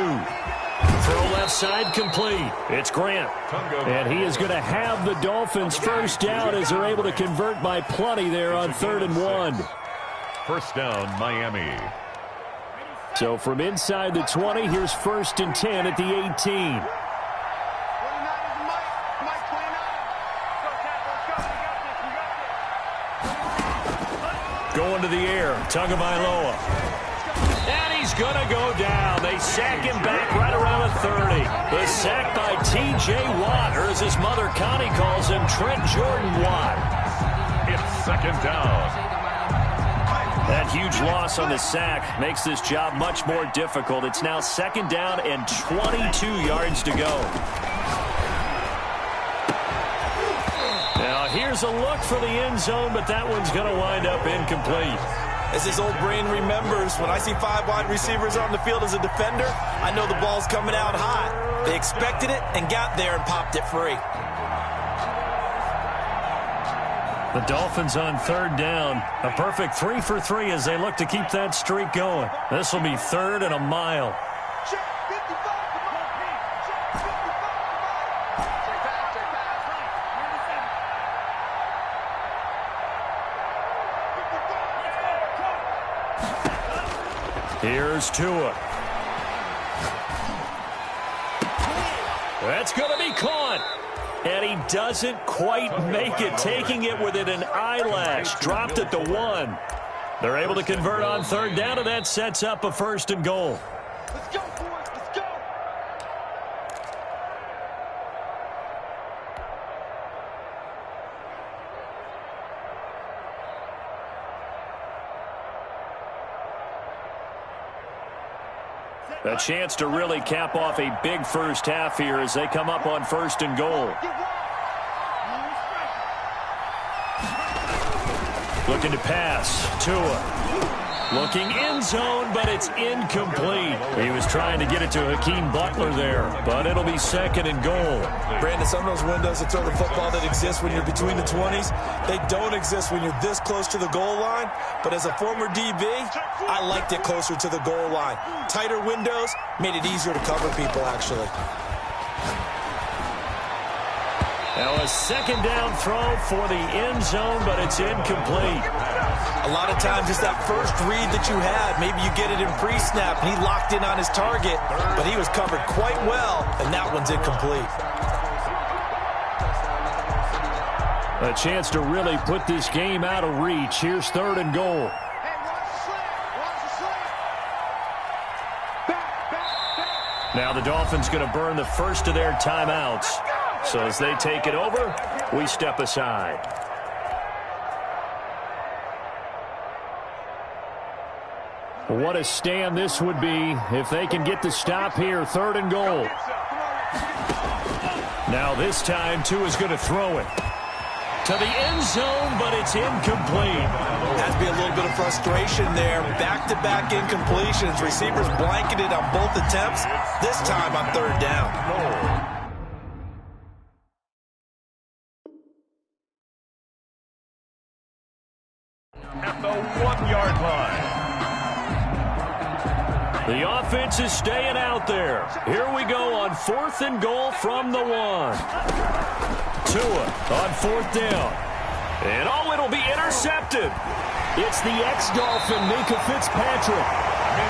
Throw left side complete. It's Grant. And he is going to have the Dolphins first down as they're able to convert by plenty there on 3rd and 1. First down, Miami. So from inside the 20, here's 1st and 10 at the 18. Going to the air. Tagovailoa. And he's going to go down. They sack him back right around the 30. The sack by T.J. Watt, or as his mother Connie calls him, Trent Jordan Watt. It's 2nd down. That huge loss on the sack makes this job much more difficult. It's now 2nd down and 22 yards to go. Now here's a look for the end zone, but that one's going to wind up incomplete. As his old brain remembers, when I see 5 wide receivers on the field as a defender, I know the ball's coming out hot. They expected it and got there and popped it free. The Dolphins on 3rd down. A perfect 3 for 3 as they look to keep that streak going. This will be 3rd and a mile. Here's Tua. That's going to be caught. And he doesn't quite make it, taking it within an eyelash. Dropped at the 1. They're able to convert on 3rd down, and that sets up a 1st and goal. Let's go, boys. Let's go. A chance to really cap off a big first half here as they come up on 1st and goal. Looking to pass. Tua. Looking end zone, but it's incomplete. He was trying to get it to Hakeem Butler there, but it'll be 2nd and goal. Brandon, some of those windows to throw the football that exist when you're between the 20s, they don't exist when you're this close to the goal line. But as a former DB, I liked it closer to the goal line. Tighter windows made it easier to cover people, actually. Now a 2nd down throw for the end zone, but it's incomplete. A lot of times it's that first read that you had. Maybe you get it in pre-snap, and he locked in on his target, but he was covered quite well, and that one's incomplete. A chance to really put this game out of reach. Here's 3rd and goal. Now the Dolphins going to burn the first of their timeouts. So as they take it over, we step aside. What a stand this would be if they can get the stop here. 3rd and goal. Now this time, Tua's going to throw it to the end zone, but it's incomplete. Has to be a little bit of frustration there. Back-to-back incompletions. Receivers blanketed on both attempts. This time on 3rd down. at the 1-yard line. The offense is staying out there. Here we go on 4th and goal from the 1. Tua on 4th down. And it'll be intercepted. It's the ex-Dolphin, Minka Fitzpatrick.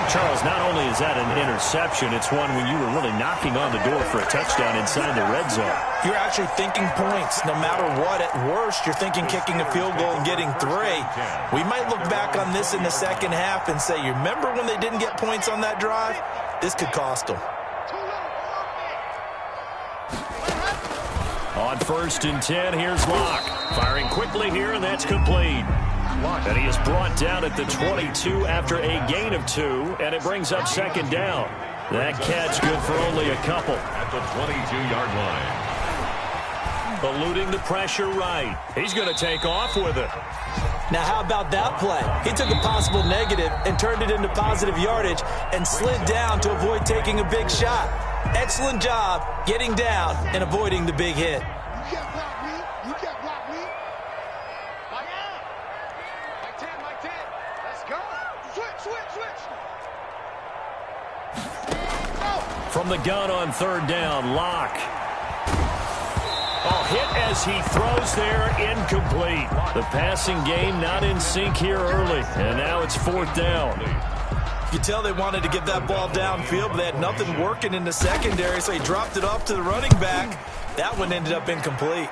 Charles, not only is that an interception, it's one when you were really knocking on the door for a touchdown inside the red zone. You're actually thinking points. No matter what, at worst, you're thinking kicking a field goal and getting 3. We might look back on this in the second half and say, you remember when they didn't get points on that drive? This could cost them. On 1st and 10, here's Locke. Firing quickly here, and that's complete. And he is brought down at the 22 after a gain of 2, and it brings up 2nd down. That catch good for only a couple. At the 22-yard line. Eluding the pressure right. He's going to take off with it. Now, how about that play? He took a possible negative and turned it into positive yardage and slid down to avoid taking a big shot. Excellent job getting down and avoiding the big hit. You can't block me. You can't block me. Mike 10. Let's go. Switch. From the gun on 3rd down, Locke. Hit as he throws there, incomplete. The passing game not in sync here early, and now it's 4th down. You tell they wanted to get that ball downfield, but they had nothing working in the secondary, so he dropped it off to the running back. That one ended up incomplete.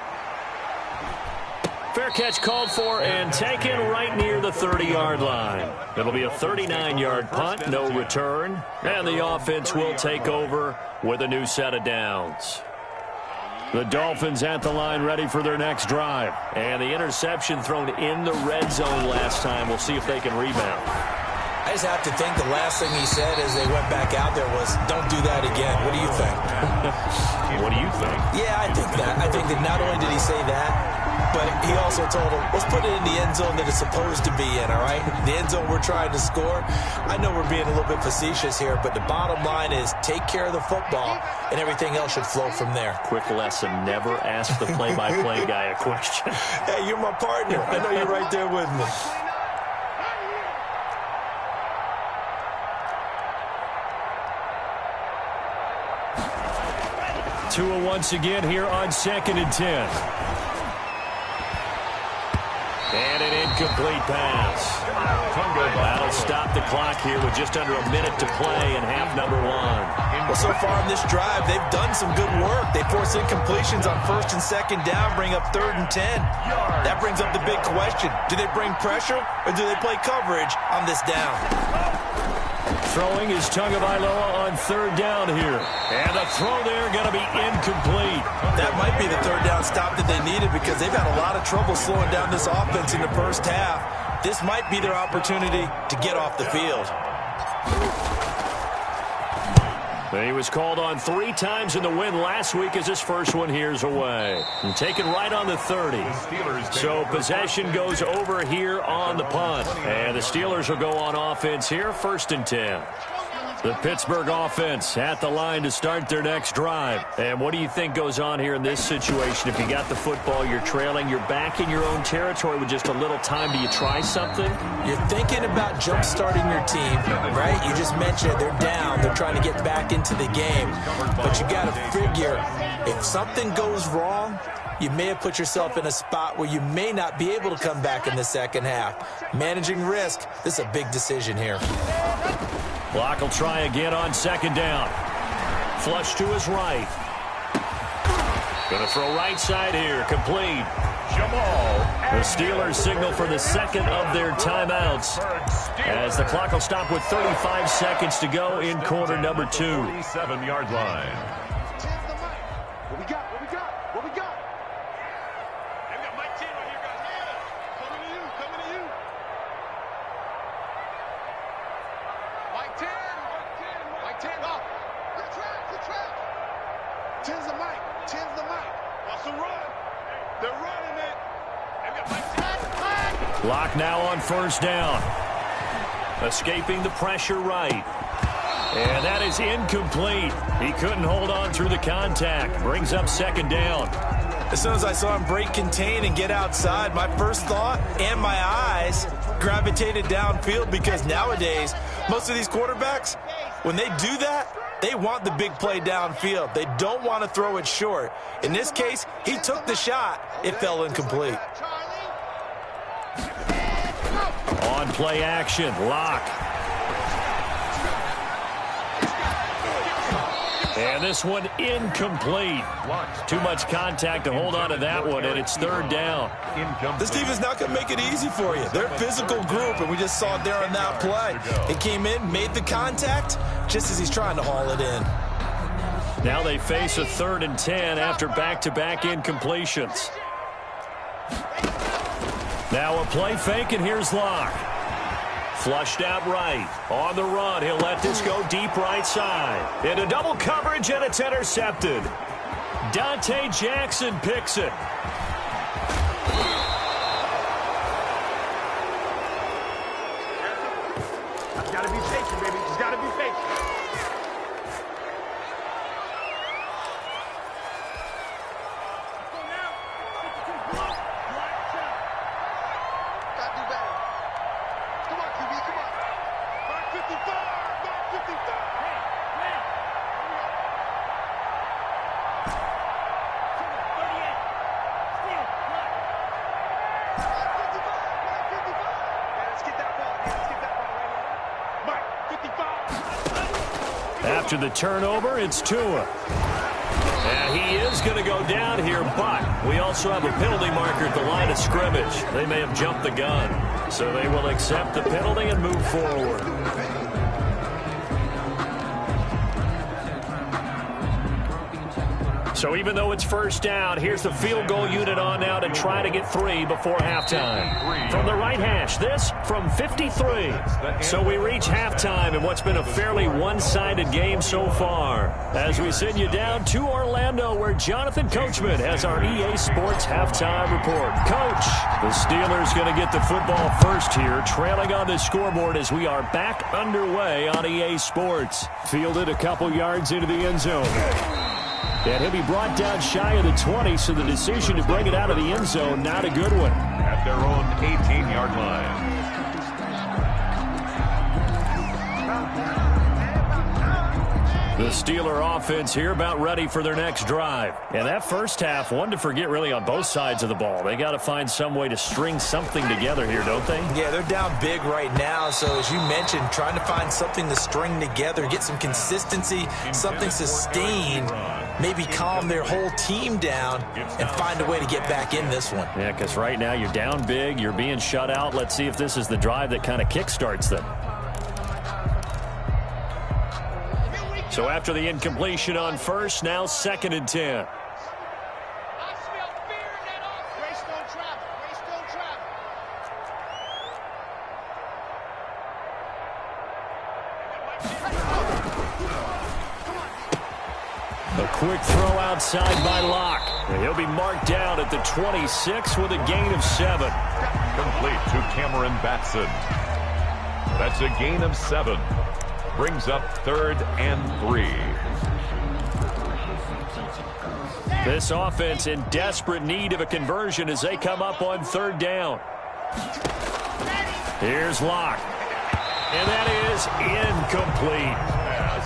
Fair catch called for and taken right near the 30-yard line. It'll be a 39-yard punt, no return, and the offense will take over with a new set of downs. The Dolphins at the line ready for their next drive. And the interception thrown in the red zone last time. We'll see if they can rebound. I just have to think the last thing he said as they went back out there was, don't do that again. What do you think? What do you think? Yeah, I think that. I think that not only did he say that, but he also told him, let's put it in the end zone that it's supposed to be in, all right? The end zone we're trying to score. I know we're being a little bit facetious here, but the bottom line is take care of the football, and everything else should flow from there. Quick lesson, never ask the play-by-play guy a question. Hey, you're my partner. I know you're right there with me. Tua once again here on 2nd and 10. And an incomplete pass. That'll stop the clock here with just under a minute to play in half number 1. Well, so far in this drive, they've done some good work. They force incompletions on 1st and 2nd down, bring up 3rd and 10. That brings up the big question. Do they bring pressure or do they play coverage on this down? Throwing is Tagovailoa on 3rd down here. And the throw there going to be incomplete. That might be the 3rd down stop that they needed because they've had a lot of trouble slowing down this offense in the first half. This might be their opportunity to get off the field. He was called on 3 times in the win last week as his first one here's away. And taken right on the 30. So possession goes over here on the punt. And the Steelers will go on offense here, 1st and 10. The Pittsburgh offense at the line to start their next drive. And what do you think goes on here in this situation? If you got the football, you're trailing, you're back in your own territory with just a little time. Do you try something? You're thinking about jump-starting your team, right? You just mentioned it. They're down. They're trying to get back into the game. But you got to figure, if something goes wrong, you may have put yourself in a spot where you may not be able to come back in the second half. Managing risk, this is a big decision here. Locke will try again on 2nd down. Flush to his right. Going to throw right side here. Complete. The Steelers signal for the second of their timeouts as the clock will stop with 35 seconds to go in quarter number 2. 47-yard line. What we got? They've got Mike 10 right here, guys. Coming to you. Mike 10. Up. The track. 10's the mic. What's the run? They're running it. They've got Mike 10. Locke now on 1st down. Escaping the pressure right. And that is incomplete. He couldn't hold on through the contact. Brings up 2nd down. As soon as I saw him break contain and get outside, my first thought and my eyes gravitated downfield, because nowadays, most of these quarterbacks, when they do that, they want the big play downfield. They don't want to throw it short. In this case, he took the shot. It fell incomplete. On play action, Locke. And this one incomplete. Too much contact to hold on to that one, and it's third down. This team is not going to make it easy for you. They're a physical group, and we just saw it there on that play. He came in, made the contact, just as he's trying to haul it in. Now they face a 3rd and 10 after back-to-back incompletions. Now a play fake, and here's Locke. Flushed out right. On the run, he'll let this go deep right side. Into double coverage, and it's intercepted. Dante Jackson picks it. Just gotta be patient, baby. Just gotta be patient. After the turnover, it's Tua. And he is going to go down here, but we also have a penalty marker at the line of scrimmage. They may have jumped the gun, so they will accept the penalty and move forward. So even though it's first down, here's the field goal unit on now to try to get 3 before halftime. From the right hash, this from 53. So we reach halftime in what's been a fairly one-sided game so far. As we send you down to Orlando, where Jonathan Coachman has our EA Sports halftime report. Coach, the Steelers going to get the football first here, trailing on the scoreboard as we are back underway on EA Sports. Fielded a couple yards into the end zone. And he'll be brought down shy of the 20, so the decision to bring it out of the end zone, not a good one. At their own 18-yard line. The Steeler offense here about ready for their next drive. And that first half, one to forget really on both sides of the ball. They got to find some way to string something together here, don't they? Yeah, they're down big right now. So as you mentioned, trying to find something to string together, get some consistency, something sustained, maybe calm their whole team down and find a way to get back in this one. Yeah, because right now you're down big, you're being shut out. Let's see if this is the drive that kind of kickstarts them. So after the incompletion on first, now 2nd and 10. A quick throw outside by Locke. He'll be marked down at the 26 with a gain of 7. Complete to Cameron Batson. That's a gain of 7. Brings up 3rd and 3. This offense in desperate need of a conversion as they come up on 3rd down. Here's Locke. And that is incomplete.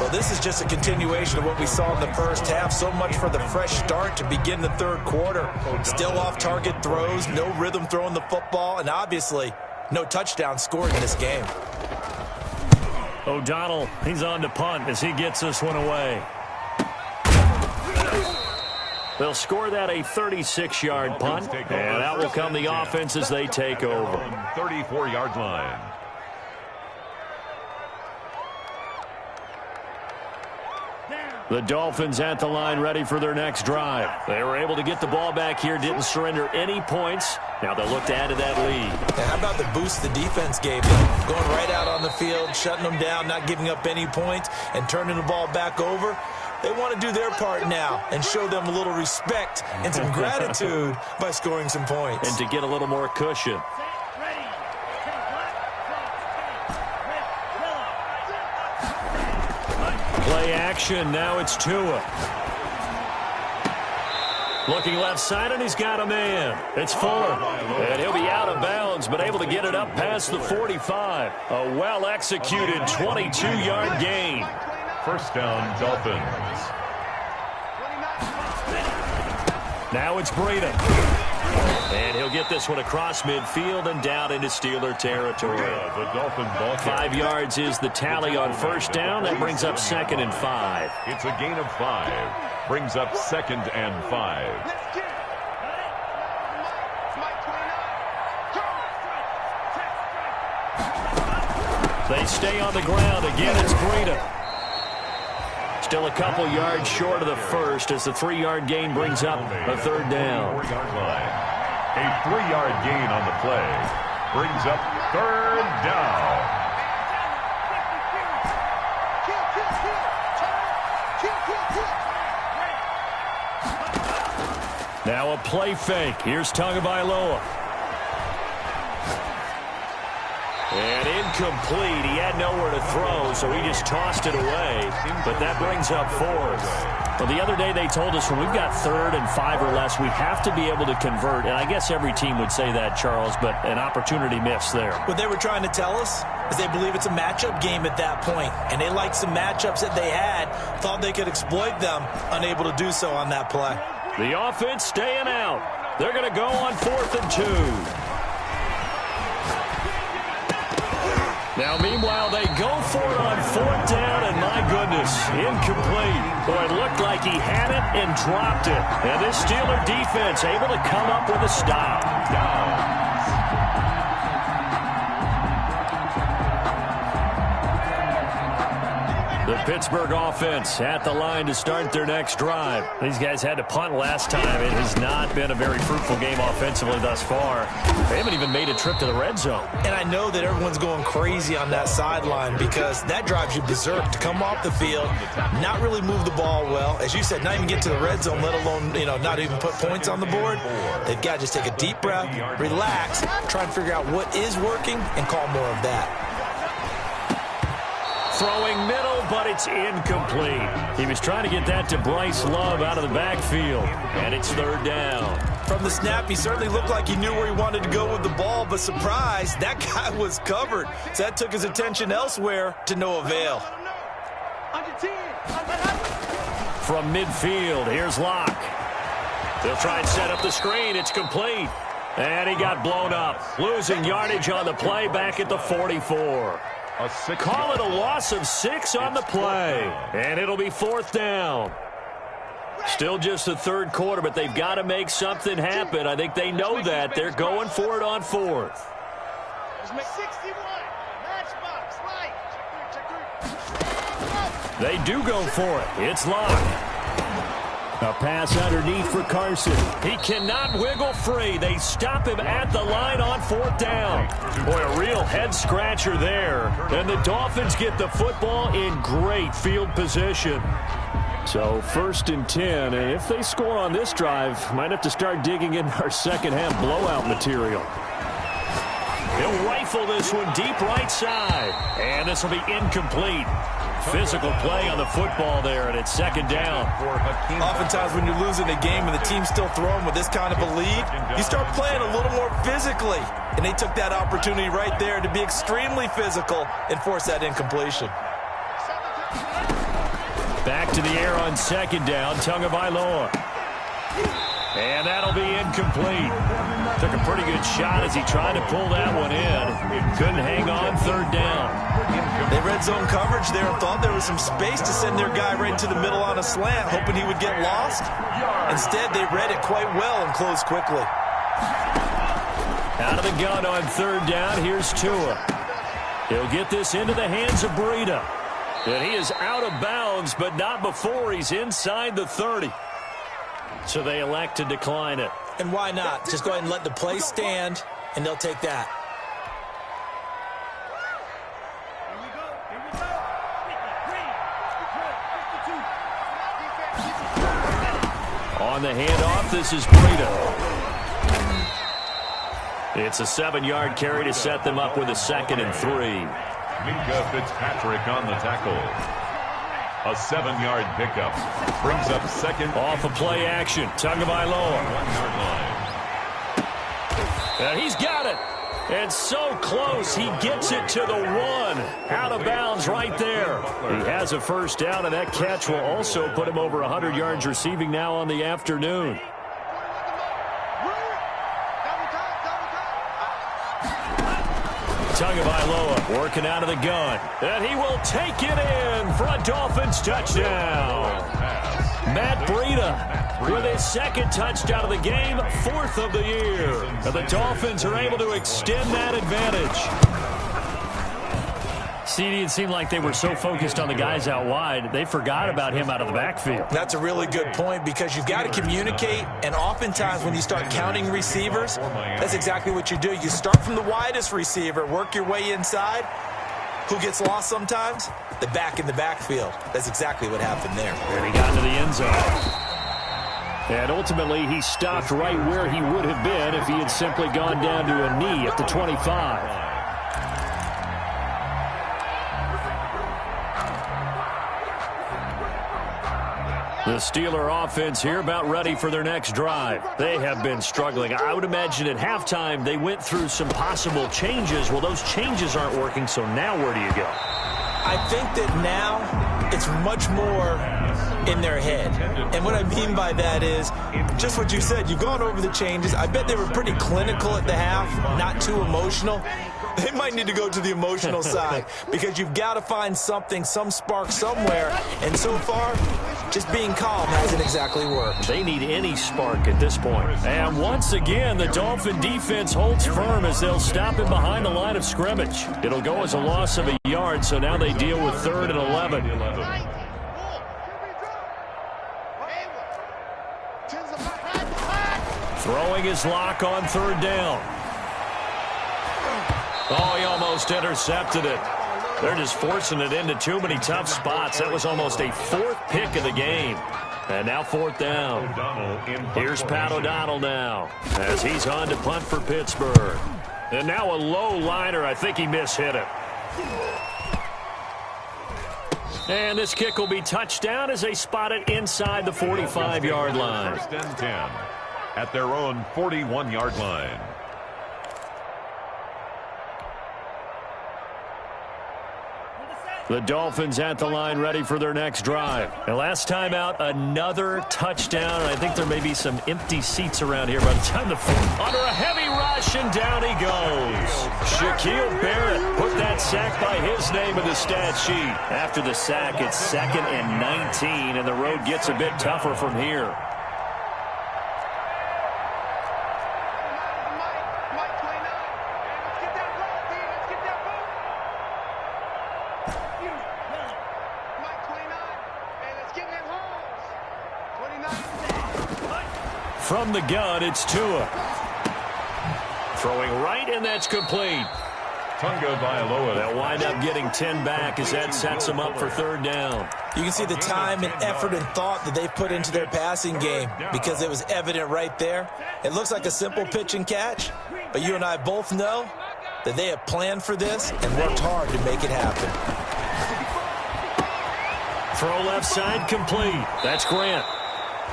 Well, this is just a continuation of what we saw in the first half. So much for the fresh start to begin the 3rd quarter. Still off-target throws, no rhythm throwing the football, and obviously no touchdown scored in this game. O'Donnell, he's on to punt as he gets this one away. They'll score that a 36-yard punt, and out will come the offense as they take over. 34-yard line. The Dolphins at the line ready for their next drive. They were able to get the ball back here, didn't surrender any points. Now they'll look to add to that lead. And how about the boost the defense gave them? Going right out on the field, shutting them down, not giving up any points, and turning the ball back over. They want to do their part now and show them a little respect and some gratitude by scoring some points. And to get a little more cushion. Play action, now it's Tua. Looking left side, and he's got a man. It's Fuller. And he'll be out of bounds, but able to get it up past the 45. A well-executed 22-yard gain. First down, Dolphins. Now it's Breida. And he'll get this one across midfield and down into Steeler territory. The Dolphin ball 5 yards is the tally on first down. That brings up 2nd and 5. It's a gain of 5. Brings up 2nd and 5. They stay on the ground. Again, it's Breida. Still a couple yards short of the first as the 3-yard gain brings up a 3rd down. A 3-yard gain on the play brings up 3rd down. Now a play fake. Here's Tagovailoa. And incomplete. He had nowhere to throw, so he just tossed it away. But that brings up 4th. Well, the other day they told us when we've got 3rd and 5 or less, we have to be able to convert. And I guess every team would say that, Charles, but an opportunity missed there. What they were trying to tell us is they believe it's a matchup game at that point. And they liked some matchups that they had, thought they could exploit them, unable to do so on that play. The offense staying out. They're going to go on 4th and 2. Now, meanwhile, they go for it on 4th down, and my goodness, incomplete. Boy, it looked like he had it and dropped it. And this Steeler defense able to come up with a stop. The Pittsburgh offense at the line to start their next drive. These guys had to punt last time. It has not been a very fruitful game offensively thus far. They haven't even made a trip to the red zone. And I know that everyone's going crazy on that sideline because that drives you berserk to come off the field, not really move the ball well. As you said, not even get to the red zone, let alone, not even put points on the board. They've got to just take a deep breath, relax, try and figure out what is working, and call more of that. Throwing middle, but it's incomplete. He was trying to get that to Bryce Love out of the backfield, and it's 3rd down. From the snap, he certainly looked like he knew where he wanted to go with the ball, but surprise, that guy was covered. So that took his attention elsewhere to no avail. From midfield, here's Locke. They'll try and set up the screen. It's complete. And he got blown up. Losing yardage on the play back at the 44. Call it a loss of 6 on the play. And it'll be 4th down. Still just the 3rd quarter, but they've got to make something happen. I think they know that. They're going for it on 4th. They do go for it. It's Locke. A pass underneath for Carson. He cannot wiggle free. They stop him at the line on 4th down. Boy, a real head-scratcher there. And the Dolphins get the football in great field position. So 1st and 10, and if they score on this drive, might have to start digging in our second-half blowout material. He'll rifle this one deep right side. And this will be incomplete. Physical play on the football there, and it's 2nd down. Oftentimes when you're losing a game and the team's still throwing with this kind of a lead, you start playing a little more physically. And they took that opportunity right there to be extremely physical and force that incompletion. Back to the air on 2nd down, Tagovailoa. And that'll be incomplete. Took a pretty good shot as he tried to pull that one in. Couldn't hang on 3rd down. They red zone coverage there and thought there was some space to send their guy right into the middle on a slant, hoping he would get lost. Instead, they read it quite well and closed quickly. Out of the gun on 3rd down, here's Tua. He'll get this into the hands of Breida. And he is out of bounds, but not before he's inside the 30. So they elect to decline it. And why not? Just go ahead and let the play stand, and they'll take that. On the handoff, this is Breida. It's a 7-yard carry to set them up with a 2nd and 3. Minka Fitzpatrick on the tackle. A 7-yard pickup. Brings up second. Off of play action. Tagovailoa. 1-yard line. And he's got it. And so close, he gets it to the 1. Out of bounds right there. He has a first down, and that catch will also put him over 100 yards receiving now on the afternoon. Tagovailoa working out of the gun. And he will take it in for a Dolphins touchdown. Matt Breida with his second touchdown of the game, 4th of the year. And the Dolphins are able to extend that advantage. CD, it seemed like they were so focused on the guys out wide, they forgot about him out of the backfield. That's a really good point because you've got to communicate, and oftentimes when you start counting receivers, that's exactly what you do. You start from the widest receiver, work your way inside. Who gets lost sometimes? The back in the backfield. That's exactly what happened there. And he got into the end zone. And ultimately, he stopped right where he would have been if he had simply gone down to a knee at the 25. The Steeler offense here about ready for their next drive. They have been struggling. I would imagine at halftime they went through some possible changes. Well, those changes aren't working, so now where do you go? I think that now it's much more in their head. And what I mean by that is just what you said. You've gone over the changes. I bet they were pretty clinical at the half, not too emotional. They might need to go to the emotional side because you've got to find something, some spark somewhere. And so far, just being calm hasn't exactly worked. They need any spark at this point. And once again, the Dolphin defense holds firm as they'll stop him behind the line of scrimmage. It'll go as a loss of a yard, so now they deal with 3rd and 11. Throwing his lock on 3rd down. Oh, he almost intercepted it. They're just forcing it into too many tough spots. That was almost a 4th pick of the game. And now 4th down. Here's Pat O'Donnell now as he's on to punt for Pittsburgh. And now a low liner. I think he mishit it. And this kick will be touchdown as they spot it inside the 45-yard line. 1st and 10 at their own 41-yard line. The Dolphins at the line ready for their next drive. And last time out, another touchdown. And I think there may be some empty seats around here by the time under a heavy rush, and down he goes. Shaquille Barrett put that sack by his name in the stat sheet. After the sack, it's 2nd and 19, and the road gets a bit tougher from here. From the gun, it's Tua. Throwing right, and that's complete. Tagovailoa. They'll wind up getting 10 back as that sets them up for 3rd down. You can see the time and effort and thought that they've put into their passing game because it was evident right there. It looks like a simple pitch and catch, but you and I both know that they have planned for this and worked hard to make it happen. Throw left side complete. That's Grant.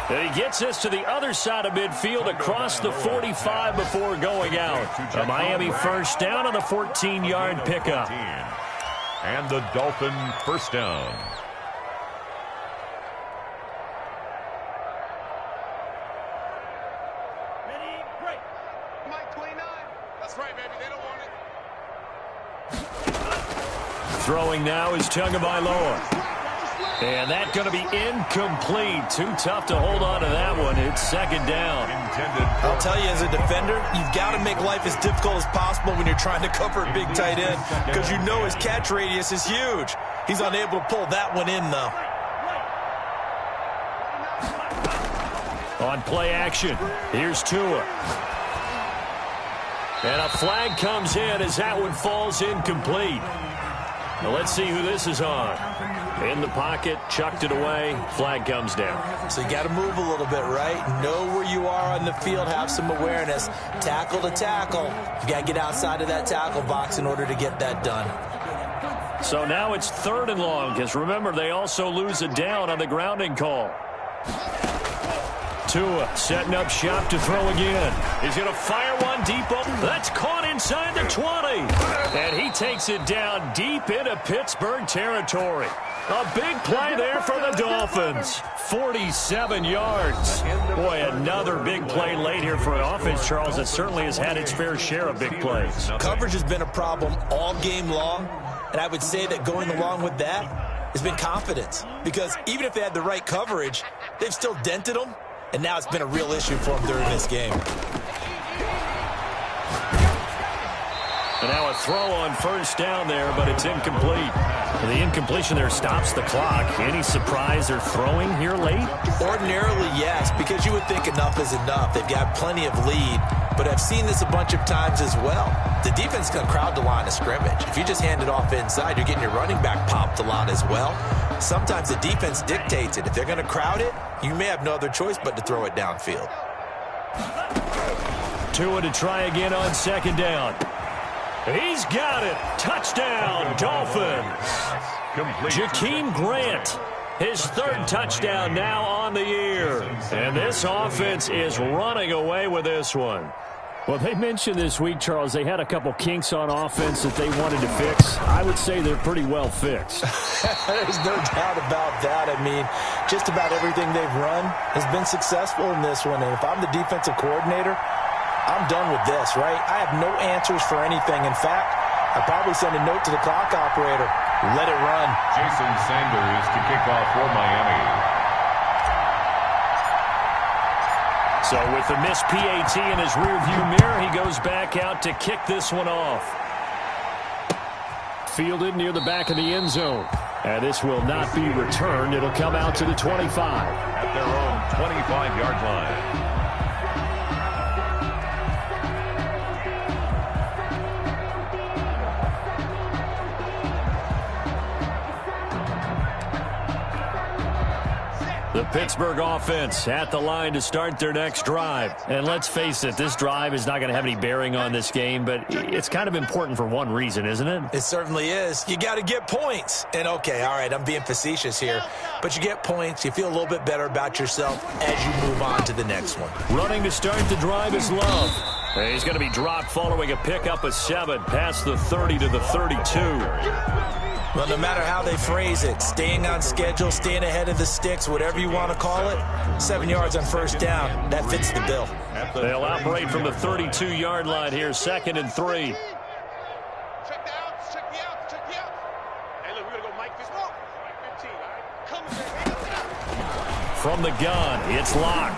And he gets this to the other side of midfield across the 45 before going out. A Miami first down on the 14-yard pickup. And the Dolphin first down. Ready, break. Mike 29. That's right, baby. They don't want it. Throwing now is Tagovailoa. And that's going to be incomplete. Too tough to hold on to that one. It's 2nd down. I'll tell you, as a defender, you've got to make life as difficult as possible when you're trying to cover a big tight end because you know his catch radius is huge. He's unable to pull that one in, though. On play action, here's Tua. And a flag comes in as that one falls incomplete. Now let's see who this is on. In the pocket, chucked it away, flag comes down. So you got to move a little bit, right? Know where you are on the field, have some awareness. Tackle to tackle. You got to get outside of that tackle box in order to get that done. So now it's 3rd and long, because remember, they also lose a down on the grounding call. Tua setting up shop to throw again. He's going to fire one deep open. That's caught inside the 20. And he takes it down deep into Pittsburgh territory. A big play there for the Dolphins. 47 yards. Boy, another big play late here for an offense, Charles, that certainly has had its fair share of big plays. Coverage has been a problem all game long, and I would say that going along with that has been confidence. Because even if they had the right coverage, they've still dented them, and now it's been a real issue for them during this game. And now a throw on 1st down there, but it's incomplete. And the incompletion there stops the clock. Any surprise they're throwing here late? Ordinarily, yes, because you would think enough is enough. They've got plenty of lead, but I've seen this a bunch of times as well. The defense can crowd the line of scrimmage. If you just hand it off inside, you're getting your running back popped a lot as well. Sometimes the defense dictates it. If they're going to crowd it, you may have no other choice but to throw it downfield. Tua to try again on 2nd down. He's got it. Touchdown, Dolphins. Jakeem Grant, his 3rd touchdown now on the year. And this offense is running away with this one. Well, they mentioned this week, Charles, they had a couple kinks on offense that they wanted to fix. I would say they're pretty well fixed. There's no doubt about that. I mean, just about everything they've run has been successful in this one. And if I'm the defensive coordinator, I'm done with this, right? I have no answers for anything. In fact, I'd probably send a note to the clock operator. Let it run. Jason Sanders to kick off for Miami. So with the missed PAT in his rearview mirror, he goes back out to kick this one off. Fielded near the back of the end zone. And this will not be returned. It'll come out to the 25. At their own 25-yard line. The Pittsburgh offense at the line to start their next drive. And let's face it, this drive is not going to have any bearing on this game, but it's kind of important for one reason, isn't it? It certainly is. You got to get points. And, okay, all right, I'm being facetious here, but you get points. You feel a little bit better about yourself as you move on to the next one. Running to start the drive is Love. And he's going to be dropped following a pickup of 7 past the 30 to the 32. Well, no matter how they phrase it, staying on schedule, staying ahead of the sticks, whatever you want to call it, 7 yards on 1st down, that fits the bill. They'll operate from the 32-yard line here, 2nd and 3. Check the outs, check the outs, check the outs. Hey, look, we're going to go Mike 15. Mike 15, all right? Come on. From the gun, it's Locke.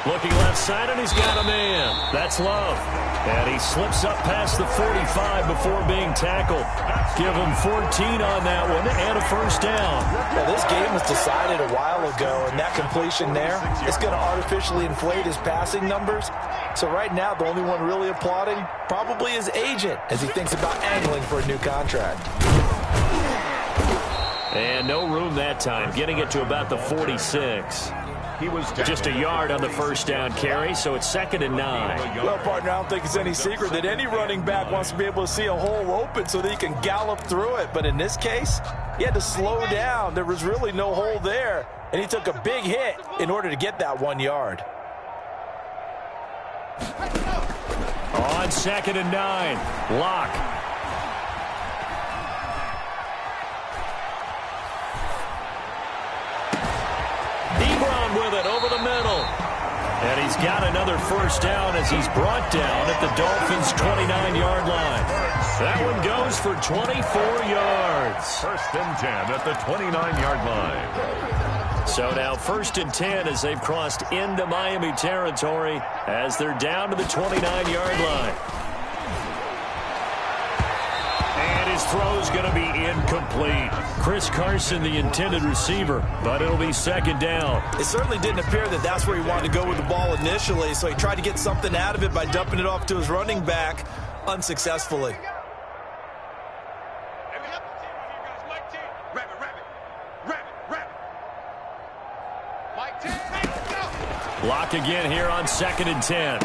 Looking left side, and he's got a man. That's Love. And he slips up past the 45 before being tackled. Give him 14 on that one and a 1st down. Well, this game was decided a while ago, and that completion there is going to artificially inflate his passing numbers. So right now, the only one really applauding probably his agent as he thinks about angling for a new contract. And no room that time, getting it to about the 46. He was just a yard on the 1st down carry, so it's 2nd and 9. Well, partner, I don't think it's any secret that any running back wants to be able to see a hole open so that he can gallop through it. But in this case, he had to slow down. There was really no hole there, and he took a big hit in order to get that 1 yard. On 2nd and 9, Locke. With it over the middle. And he's got another 1st down as he's brought down at the Dolphins' 29-yard line. That one goes for 24 yards. 1st and 10 at the 29-yard line. So now 1st and 10 as they've crossed into Miami territory as they're down to the 29-yard line. And his throw's going to be incomplete. Chris Carson, the intended receiver, but it'll be 2nd down. It certainly didn't appear that that's where he wanted to go with the ball initially, so he tried to get something out of it by dumping it off to his running back unsuccessfully. Lock again here on 2nd and 10.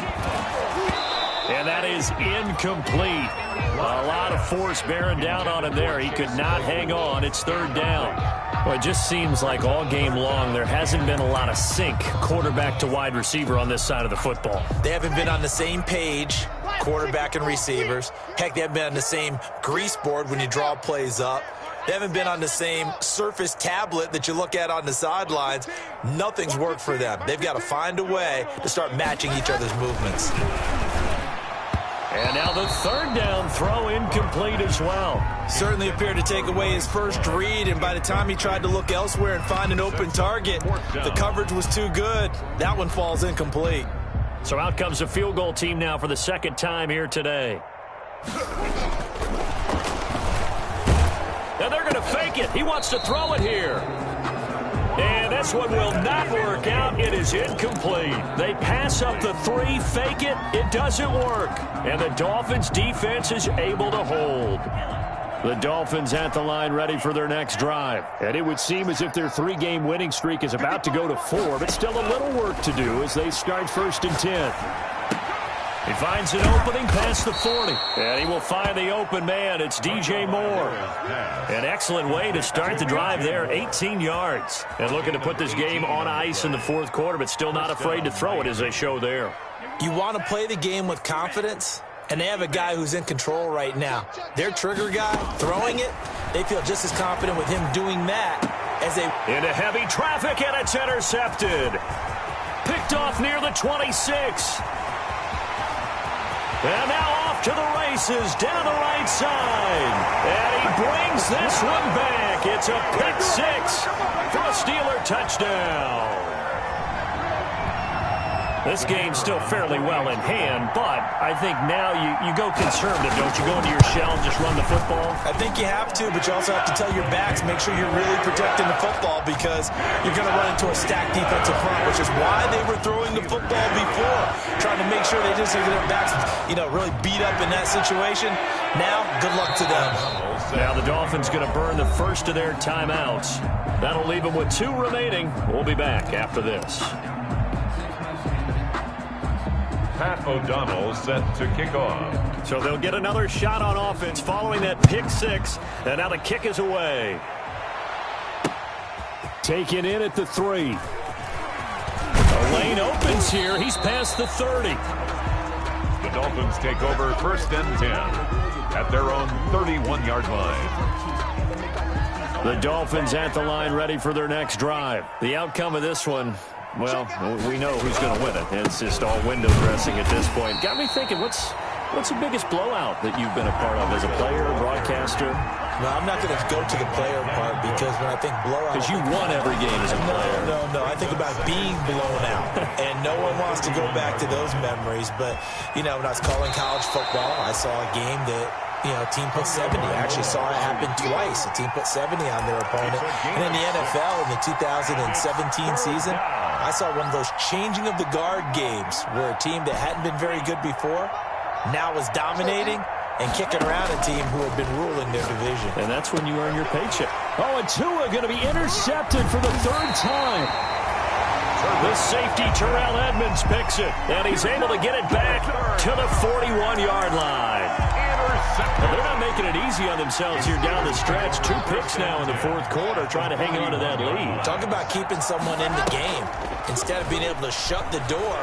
And that is incomplete. A lot of force bearing down on him there. He could not hang on. It's third down. Well, it just seems like all game long there hasn't been a lot of sync quarterback to wide receiver on this side of the football. They haven't been on the same page, quarterback and receivers. Heck, they haven't been on the same grease board when you draw plays up. They haven't been on the same surface tablet that you look at on the sidelines. Nothing's worked for them. They've got to find a way to start matching each other's movements. And now the third down throw incomplete as well. Certainly appeared to take away his first read, and by the time he tried to look elsewhere and find an open target, the coverage was too good. That one falls incomplete. So out comes a field goal team now for the second time here today. And they're going to fake it. He wants to throw it here. And this one will not work out. It is incomplete. They pass up the 3, fake it. It doesn't work. And the Dolphins defense is able to hold. The Dolphins at the line ready for their next drive. And it would seem as if their 3-game winning streak is about to go to 4, but still a little work to do as they start 1st and 10. He finds an opening past the 40. And he will find the open man. It's DJ Moore. An excellent way to start the drive there, 18 yards. And looking to put this game on ice in the 4th quarter, but still not afraid to throw it as they show there. You want to play the game with confidence, and they have a guy who's in control right now. Their trigger guy, throwing it, they feel just as confident with him doing that as they... Into heavy traffic, and it's intercepted. Picked off near the 26. And now off to the races, down the right side. And he brings this one back. It's a pick 6 for a Steeler touchdown. This game's still fairly well in hand, but I think now you go conservative, don't you? Go into your shell and just run the football? I think you have to, but you also have to tell your backs, make sure you're really protecting the football because you're going to run into a stacked defensive front, which is why they were throwing the football before, trying to make sure they just get their backs, really beat up in that situation. Now, good luck to them. Now the Dolphins going to burn the first of their timeouts. That'll leave them with 2 remaining. We'll be back after this. Pat O'Donnell set to kick off. So they'll get another shot on offense following that pick 6. And now the kick is away. Taken in at the 3. The lane opens here. He's past the 30. The Dolphins take over 1st and 10 at their own 31-yard line. The Dolphins at the line ready for their next drive. The outcome of this one, well, we know who's going to win it. It's just all window dressing at this point. Got me thinking, what's the biggest blowout that you've been a part of as a player, broadcaster? No, I'm not going to go to the player part because when I think blowout... Because you won every game as a player. No. I think about being blown out. And no one wants to go back to those memories. But, when I was calling college football, I saw a game that... a team put 70. I actually saw it happen twice. A team put 70 on their opponent. And in the NFL, in the 2017 season, I saw one of those changing of the guard games where a team that hadn't been very good before now was dominating and kicking around a team who had been ruling their division. And that's when you earn your paycheck. Oh, and Tua going to be intercepted for the 3rd time. The safety, Terrell Edmonds, picks it, and he's able to get it back to the 41-yard line. They're not making it easy on themselves here down the stretch. 2 picks now in the 4th quarter, trying to hang on to that lead. Talk about keeping someone in the game. Instead of being able to shut the door,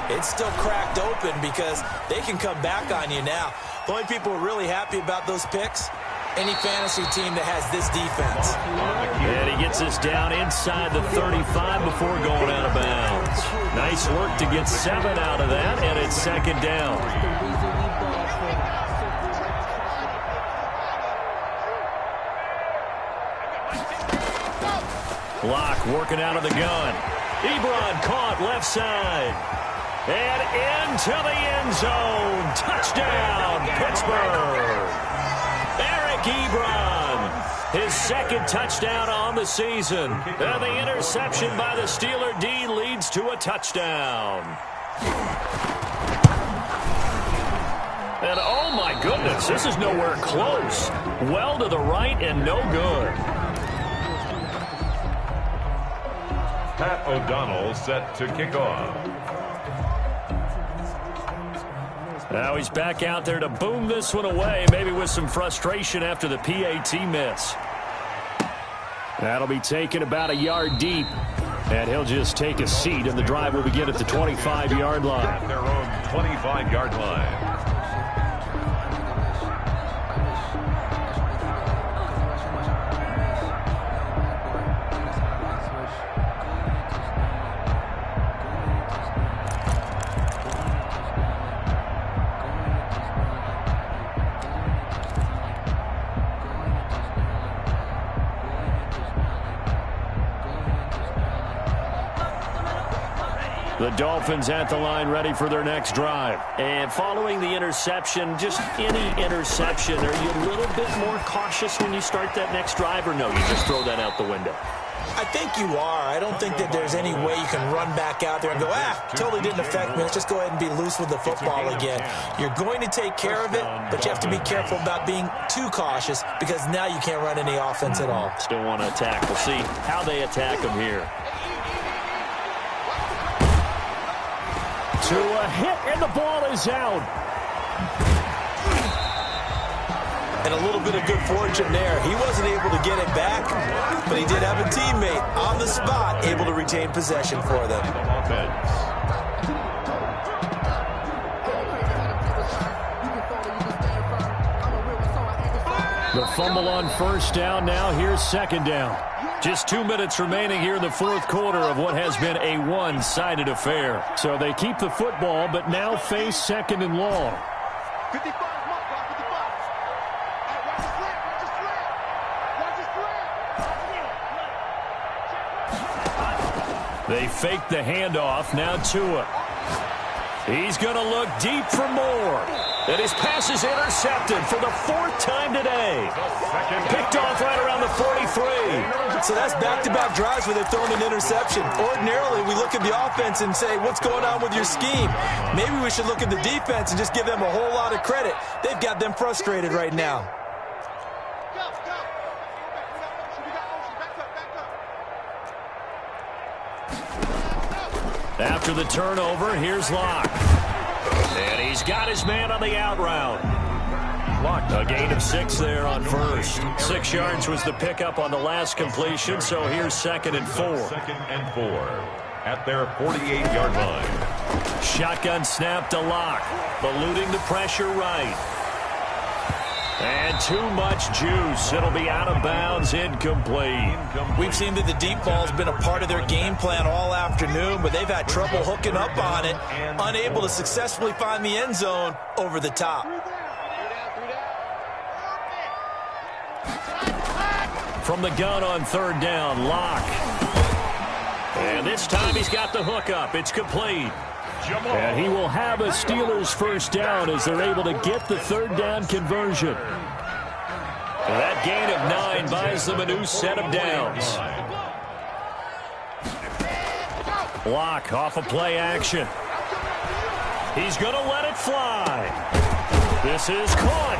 it's still cracked open because they can come back on you now. The only people who are really happy about those picks, any fantasy team that has this defense. And he gets us down inside the 35 before going out of bounds. Nice work to get 7 out of that, and it's 2nd down. Block working out of the gun. Ebron caught left side. And into the end zone. Touchdown, Pittsburgh. Eric Ebron, his 2nd touchdown on the season. And the interception by the Steeler D leads to a touchdown. And oh my goodness, this is nowhere close. Well to the right and no good. Pat O'Donnell set to kick off. Now he's back out there to boom this one away, maybe with some frustration after the PAT miss. That'll be taken about a yard deep, and he'll just take a seat, and the drive will begin at the 25-yard line. At their own 25-yard line. The Dolphins at the line ready for their next drive. And following the interception, just any interception, are you a little bit more cautious when you start that next drive, or no, you just throw that out the window? I think you are. I don't think that there's any way you can run back out there and go, totally didn't affect me. Let's just go ahead and be loose with the football again. You're going to take care of it, but you have to be careful about being too cautious because now you can't run any offense at all. Still want to attack. We'll see how they attack them here. To a hit, and the ball is out. And a little bit of good fortune there. He wasn't able to get it back, but he did have a teammate on the spot able to retain possession for them. The fumble on first down. Now here's second down. Just 2 minutes remaining here in the fourth quarter of what has been a one-sided affair. So they keep the football, but now face second and long. 55, watch the slant. They fake the handoff. Now Tua. He's going to look deep for more. And his pass is intercepted for the fourth time today. Picked off right around the 43. So that's back-to-back drives where they're throwing an interception. Ordinarily, we look at the offense and say, what's going on with your scheme? Maybe we should look at the defense and just give them a whole lot of credit. They've got them frustrated right now. After the turnover, here's Locke. And he's got his man on the out route. A gain of 6 there on first. 6 yards was the pickup on the last completion, so here's second and 4. Second and 4 at their 48-yard line. Shotgun snap to Locke. Eluding the pressure right. And too much juice. It'll be out of bounds, incomplete. We've seen that the deep ball's been a part of their game plan all afternoon, but they've had trouble hooking up on it, unable to successfully find the end zone over the top. From the gun on third down, Locke. And this time he's got the hook up. It's complete. And he will have a Steelers first down as they're able to get the third down conversion. And that gain of 9 buys them a new set of downs. Locke off of play action. He's going to let it fly. This is caught.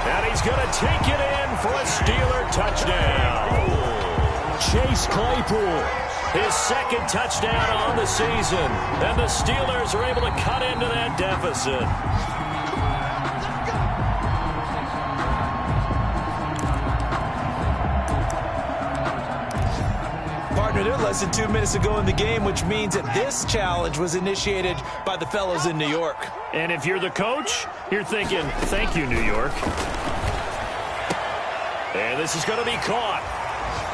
And he's going to take it in for a Steeler touchdown. Chase Claypool. His second touchdown on the season. And the Steelers are able to cut into that deficit. Partner, they're less than 2 minutes ago in the game, which means that this challenge was initiated by the fellows in New York. And if you're the coach, you're thinking, thank you, New York. And this is going to be caught.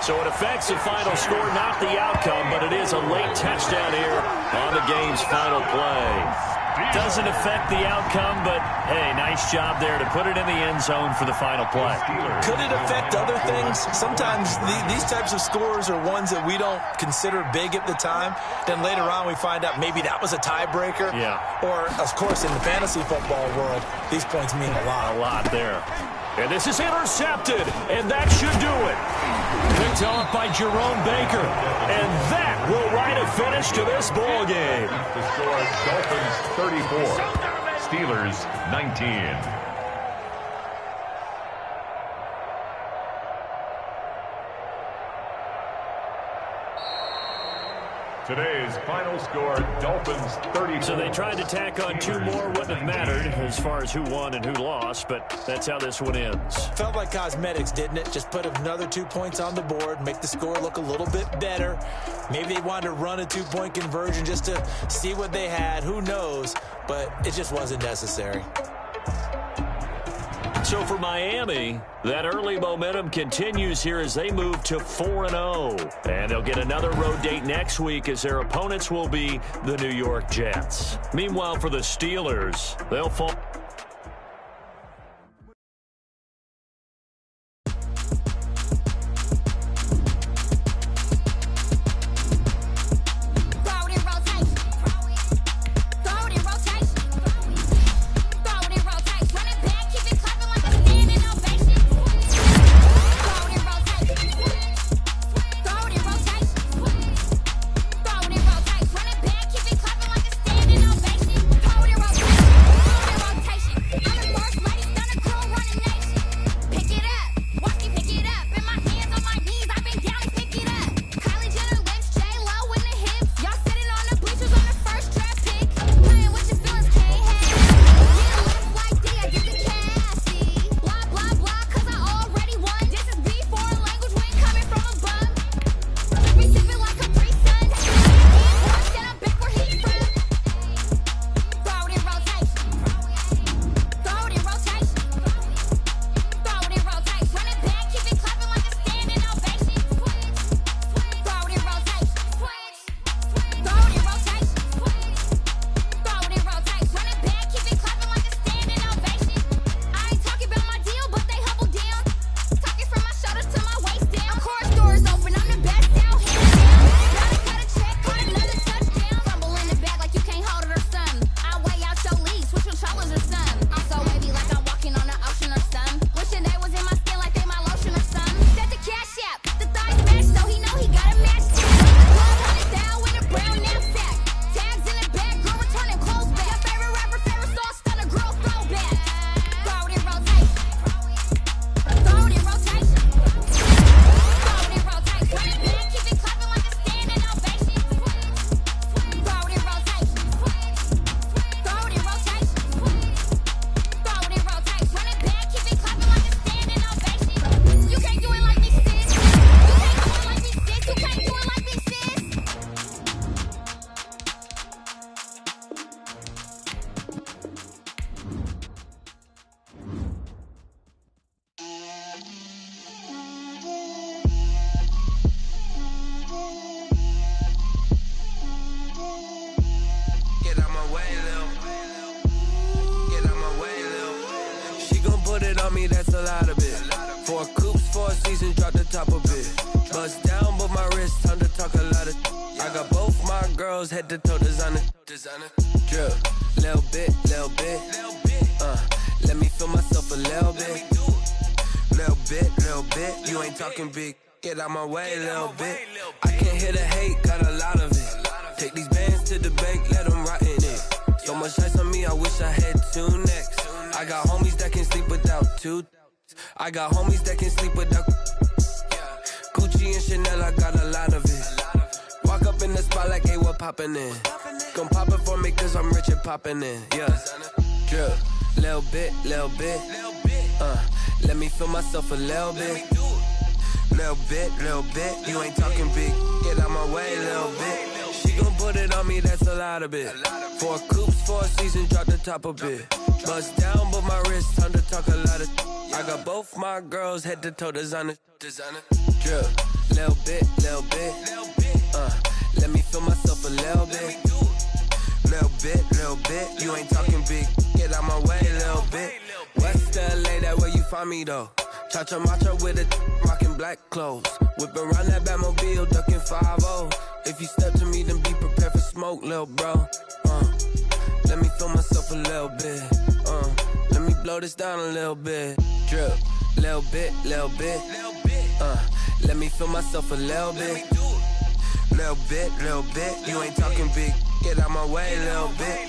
So it affects the final score, not the outcome, but it is a late touchdown here on the game's final play. Doesn't affect the outcome, but, hey, nice job there to put it in the end zone for the final play. Could it affect other things? Sometimes these types of scores are ones that we don't consider big at the time. Then later on we find out maybe that was a tiebreaker. Yeah. Or, of course, in the fantasy football world, these points mean a lot. A lot there. And this is intercepted, and that should do it. Picked off by Jerome Baker, and that will write a finish to this ball game. The score, Dolphins 34, Steelers 19. Today's final score, Dolphins 30. So they tried to tack on 2 more. Wouldn't have mattered as far as who won and who lost, but that's how this one ends. Felt like cosmetics, didn't it? Just put another 2 points on the board, make the score look a little bit better. Maybe they wanted to run a 2-point conversion just to see what they had. Who knows? But it just wasn't necessary. So for Miami, that early momentum continues here as they move to 4-0. And they'll get another road date next week as their opponents will be the New York Jets. Meanwhile, for the Steelers, they'll fall. Head to toe designer, drip, little bit, let me feel myself a little bit, you ain't talking big, get out my way, little bit, I can't hear the hate, got a lot of it, take these bands to the bank, let them rot in it, so much ice on me, I wish I had 2 necks, I got homies that can sleep without 2, I got homies that can sleep without, Gucci and Chanel, I got a lot of it. Walk up in the spot like, hey, what poppin' in? Gon' pop it for me cause I'm rich and poppin' in, yeah. Drip, little bit, let me feel myself a little bit. Little bit, you ain't talking big, get out my way, little bit. She gon' put it on me, that's a lot of it. 4 coupes, 4 seasons, drop the top a bit. Bust down, but my wrist, time to talk a lot of. I got both my girls, head to toe designer. Drip, little bit, let me feel myself a little bit. Little bit, you ain't talking big, get out my way, little bit. West LA, that where you find me though. Cha-cha matcha with a rockin' black clothes. Whip around that Batmobile, ducking 5-0. If you step to me, then be prepared for smoke, little bro. Let me feel myself a little bit. Let me blow this down a little bit. Drip, little bit. Let me feel myself a little bit. Little bit, you ain't talking big, get out my way, little bit.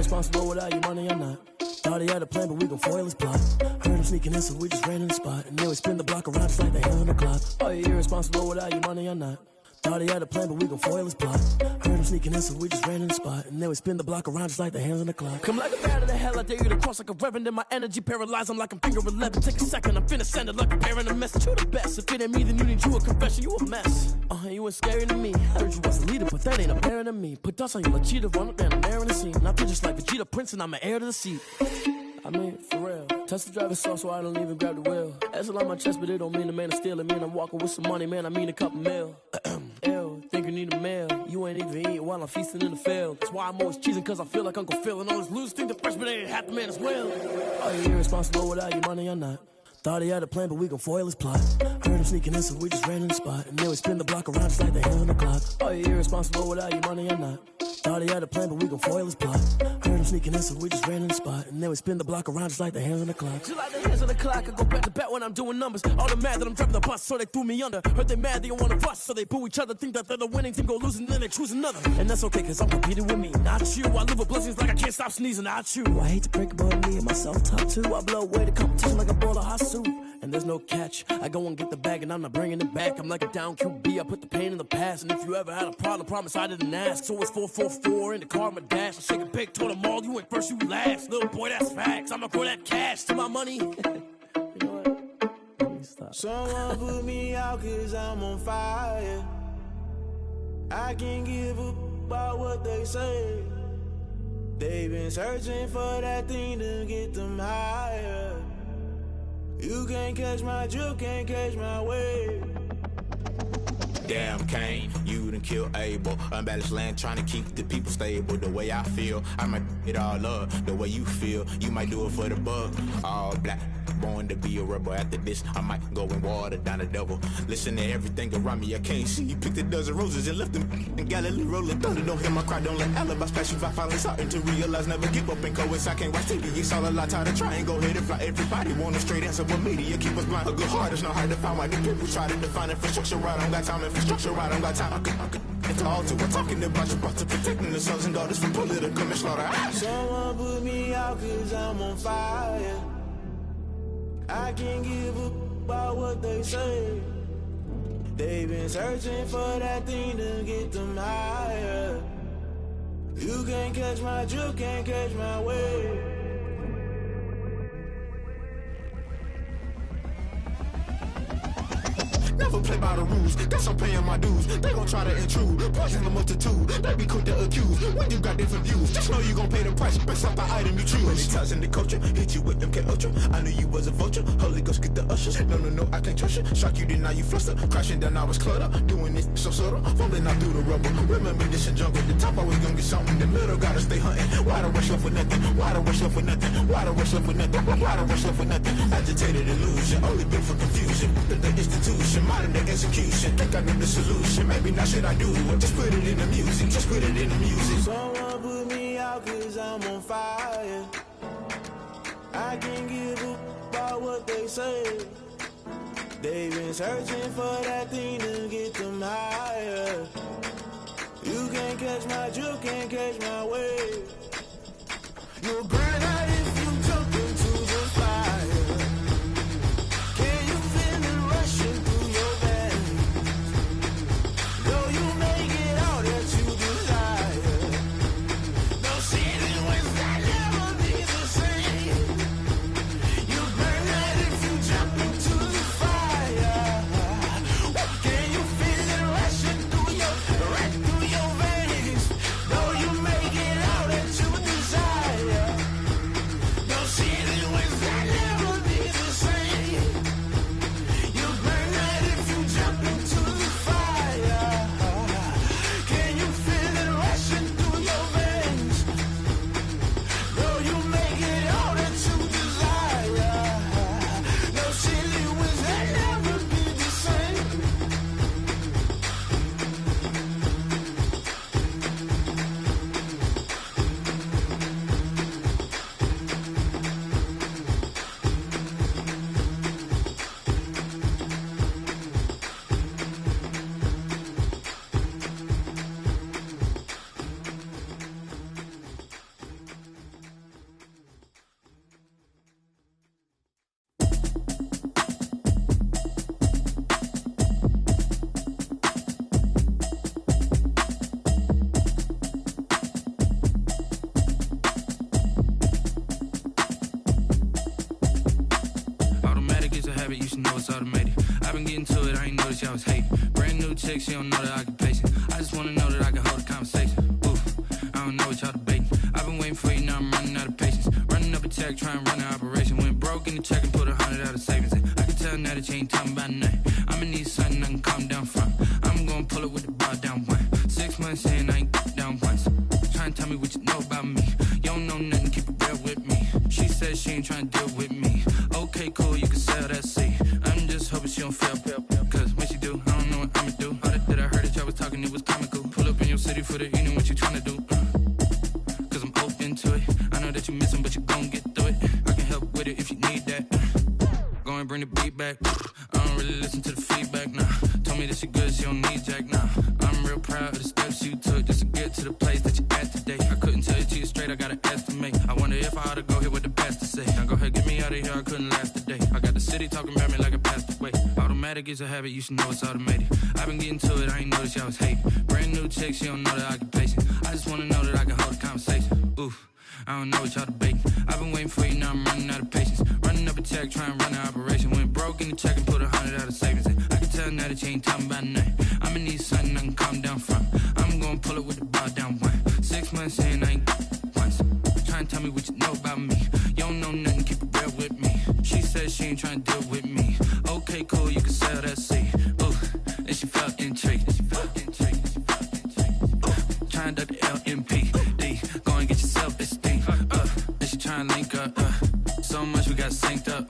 irresponsible without your money or not. Thought he had a plan, but we gon' foil his plot. Heard him sneaking in, so we just ran in the spot. And then we spin the block around just like the hand on the clock. Are you irresponsible without your money or not? Thought he had a plan, but we gon' foil his plot. Heard him sneaking in, so we just ran in the spot. And then we spin the block around just like the hands on the clock. Come like a bat of the hell, I dare you to cross like a reverend. In my energy paralyzed, I'm like I'm finger 11. Take a second, I'm finna send it like a parent a message. You the best, if it ain't me, then you need you a confession. You a mess, you ain't scary to me. Heard you was a leader, but that ain't apparent to me. Put dust on you like cheetah, run up down the air in the scene. I feel just like Vegeta Prince, and I'm an heir to the seat. I mean, for real. Touch the driver's soft, so I don't even grab the wheel. That's on my chest, but it don't mean the man is stealing. Mean I'm walking with some money, man, I mean a couple mil. Ew, think you need a meal. You ain't even eating while I'm feasting in the field. That's why I'm always cheesing, cause I feel like Uncle Phil. And all this loose think the freshman ain't half the man as well. Are you irresponsible without your money or not? Thought he had a plan, but we gon' foil his plot. Heard him sneaking in, so we just ran in the spot. And then we spin the block around just like the hands on the clock. Are you irresponsible without your money or not? Thought he had a plan, but we gon' foil his plot. Heard him sneaking in, so we just ran in the spot. And then we spin the block around just like the hands on the clock. Just like the hands on the clock, I go back to back when I'm doing numbers. All the mad that I'm driving the bus, so they threw me under. Heard they mad, they don't wanna bust, so they boo each other. Think that they're the winning team, go losing, then they choose another. And that's okay, cause I'm competing with me, not you. I live with blessings like I can't stop sneezing, not you. I hate to break it, but me and myself top too. I blow away the competition like a bowl of hot soup. And there's no catch. I go and get the bag and I'm not bringing it back. I'm like a down QB, I put the pain in the past. And if you ever had a problem, promise I didn't ask. So it's 444 in the car, my dash. I shake a big, told them all, you went first, you last. Little boy, that's facts. I'ma throw that cash to my money. You know what? Stop. Someone put me out cause I'm on fire. I can't give up about what they say. They've been searching for that thing to get them higher. You can't catch my drift, can't catch my wave. Damn, Kane, you done killed Abel. Unbalanced land, trying to keep the people stable. The way I feel, I might it all up. The way you feel, you might do it for the buck. All black, born to be a rebel. After this, I might go and water down the devil. Listen to everything around me, I can't see. You picked a dozen roses and left them in Galilee rolling thunder. Don't hear my cry, don't let alibis pass you by. Finally starting to realize, never give up and coincide. Can't watch TV, it's all a lot. Time to try and go ahead and fly. Everybody want a straight answer, but media keep us blind. A good heart is not hard to find. Why the people try to define infrastructure right? I don't got time, infrastructure right, I don't got time. It's all to we're talking about you, about to protecting the sons and daughters from political manslaughter. Someone put me out cause I'm on fire. I can't give up about what they say. They've been searching for that thing to get them higher. You can't catch my drift, can't catch my wave. Never play by the rules, guess I'm paying my dues. They gon' try to intrude, poison the multitude. They be quick to accuse, when you got different views. Just know you gon' pay the price, based off the item you choose. Many times in the culture, hit you with them K-Ultra. I knew you was a vulture, Holy Ghost get the ushers. No, I can't trust you. Shock you, then now you fluster. Crashing down, I was cluttered. Doing this so subtle, fumbling out through the rubble. Remember this in jungle, the top always gonna get something. The middle gotta stay hunting. Why the rush left with nothing? Why the rush left with nothing? Why the rush left with nothing? Why the rush left with nothing? Agitated illusion, only been for confusion. The institution, modern day execution. Think I know the solution. Maybe not should I do it? Just put it in the music. Just put it in the music. Someone put me out cause I'm on fire. I can't give up about what they say. They've been searching for that thing to get them higher. You can't catch my drift, can't catch my wave. You'll burn out if you jump into the fire. Can you feel it rushing through your veins? Though you make it all that you desire. No city was that never be the same. You burn out if you jump into the fire. Can you feel it rushing through your veins? Though you make it all that you desire. into it, I ain't noticed y'all was hating. Brand new chick, she don't know that I can pace it. I just wanna know that I can hold a conversation. Oof, I don't know what y'all debating. I've been waiting for you, now I'm running out of patience. Running up a check, trying to run an operation. Went broke in the check and put 100 out of savings in. I can tell now that you ain't talking about nothing. I'ma need something I can calm down from. I'm gonna pull it with the bar down one. 6 months in, I ain't down once. Trying to tell me what you know about me. You don't know nothing, keep it real with me. She said she ain't trying to deal with me. Okay, cool, you can sell that seat. I'm just hoping she don't fail. Cause when she do, I don't know what I'ma do. All that I heard that y'all was talking, it was comical. Pull up in your city for the evening, what you trying to do? Cause I'm open to it. I know that you missing, but you gon' get through it. I can help with it if you need that. Go and bring the beat back. I don't really listen to the feedback, nah. Told me that she good, she don't need jack, nah. I'm real proud of the steps you took just to get to the place that you at today. I couldn't tell you to you straight, I gotta estimate. I wonder if I ought to go here with the best to say. Now go ahead, get me out of here, I couldn't last today. I got the city talking about me like I passed away. Automatic is a habit, you should know it's automated. I've been getting to it, I ain't noticed y'all was hating. Brand new chick, she don't know that I can pace it. I just wanna know that I can hold a conversation. Oof, I don't know what y'all debating. I've been waiting for you, now I'm running out of patience. Running up a check, trying to run an operation. Went broke in the check and put 100 out of savings in. I can tell now that you ain't talking about nothing. I'ma need something I can calm down from. I'm gonna pull it with the bar down one. 6 months in, I ain't once. Trying to tell me what you know about me. You don't know nothing, keep it real with me. She said she ain't trying to deal with me. Okay, cool, you can sell that seat. Ooh, and she felt intrigued. Trying to duck the LMPD. Go and get your self-esteem. And she trying to link up. So much we got synced up.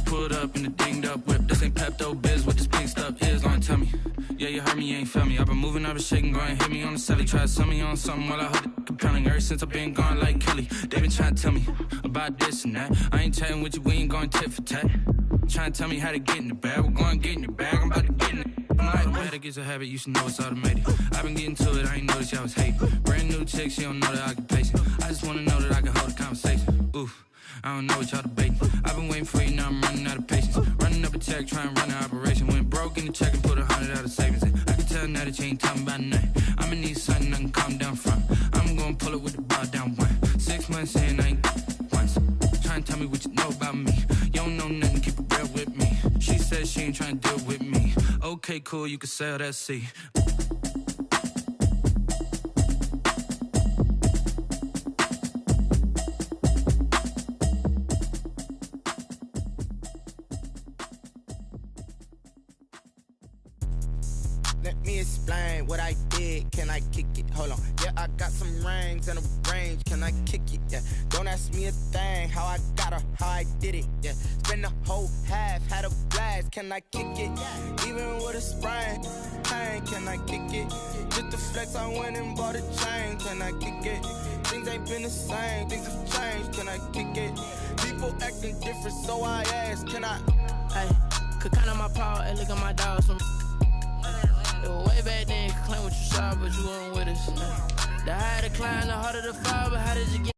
Pulled up in the dinged up whip. This ain't Pepto-Biz, what this pink stuff is. Long tell me. Yeah, you heard me, you ain't felt me. I've been moving, I've been shaking, go and hit me on the celly. Try to sell me on something while I heard it compelling. Ever since I've been gone like Kelly, they been trying to tell me about this and that. I ain't chatting with you, we ain't going tit for tat. Trying to tell me how to get in the bag. We're going to get in the bag, I'm about to get in it. Automatic is a habit, you should know it's automated. I've been getting to it, I ain't noticed y'all was hating. Brand new chick, she don't know that I can pace it. I just wanna know that I can hold a conversation. Oof, I don't know what y'all debating. I've been waiting for you, now I'm running out of patience. Running up a check, trying to run an operation. Went broke in the check and put 100 out of savings in. I can tell now that you ain't talking about nothing. I'ma need something I can calm down from. I'm gonna pull it with the bar down one. 6 months in, I ain't once. Trying to tell me what you know about me. You don't know nothing, keep it real with me. She said she ain't trying to deal with me. Okay, cool, you can sell that seat. Let me explain what I did. Can I kick it? Hold on. Yeah, I got some rings and a range. Can I kick it? Yeah. Don't ask me a thing. How I got her, how I did it. Yeah. Spend the whole half, had a blast. Can I kick it? Even with a sprain. Pain, can I kick it? Just to flex, I went and bought a chain. Can I kick it? Things ain't been the same. Things have changed. Can I kick it? People acting different, so I ask. Can I? Hey, could count on my power and look at my dogs from. Way back then, claim what you saw, but you weren't with us. The higher the climb, the harder the fall, but how did you get?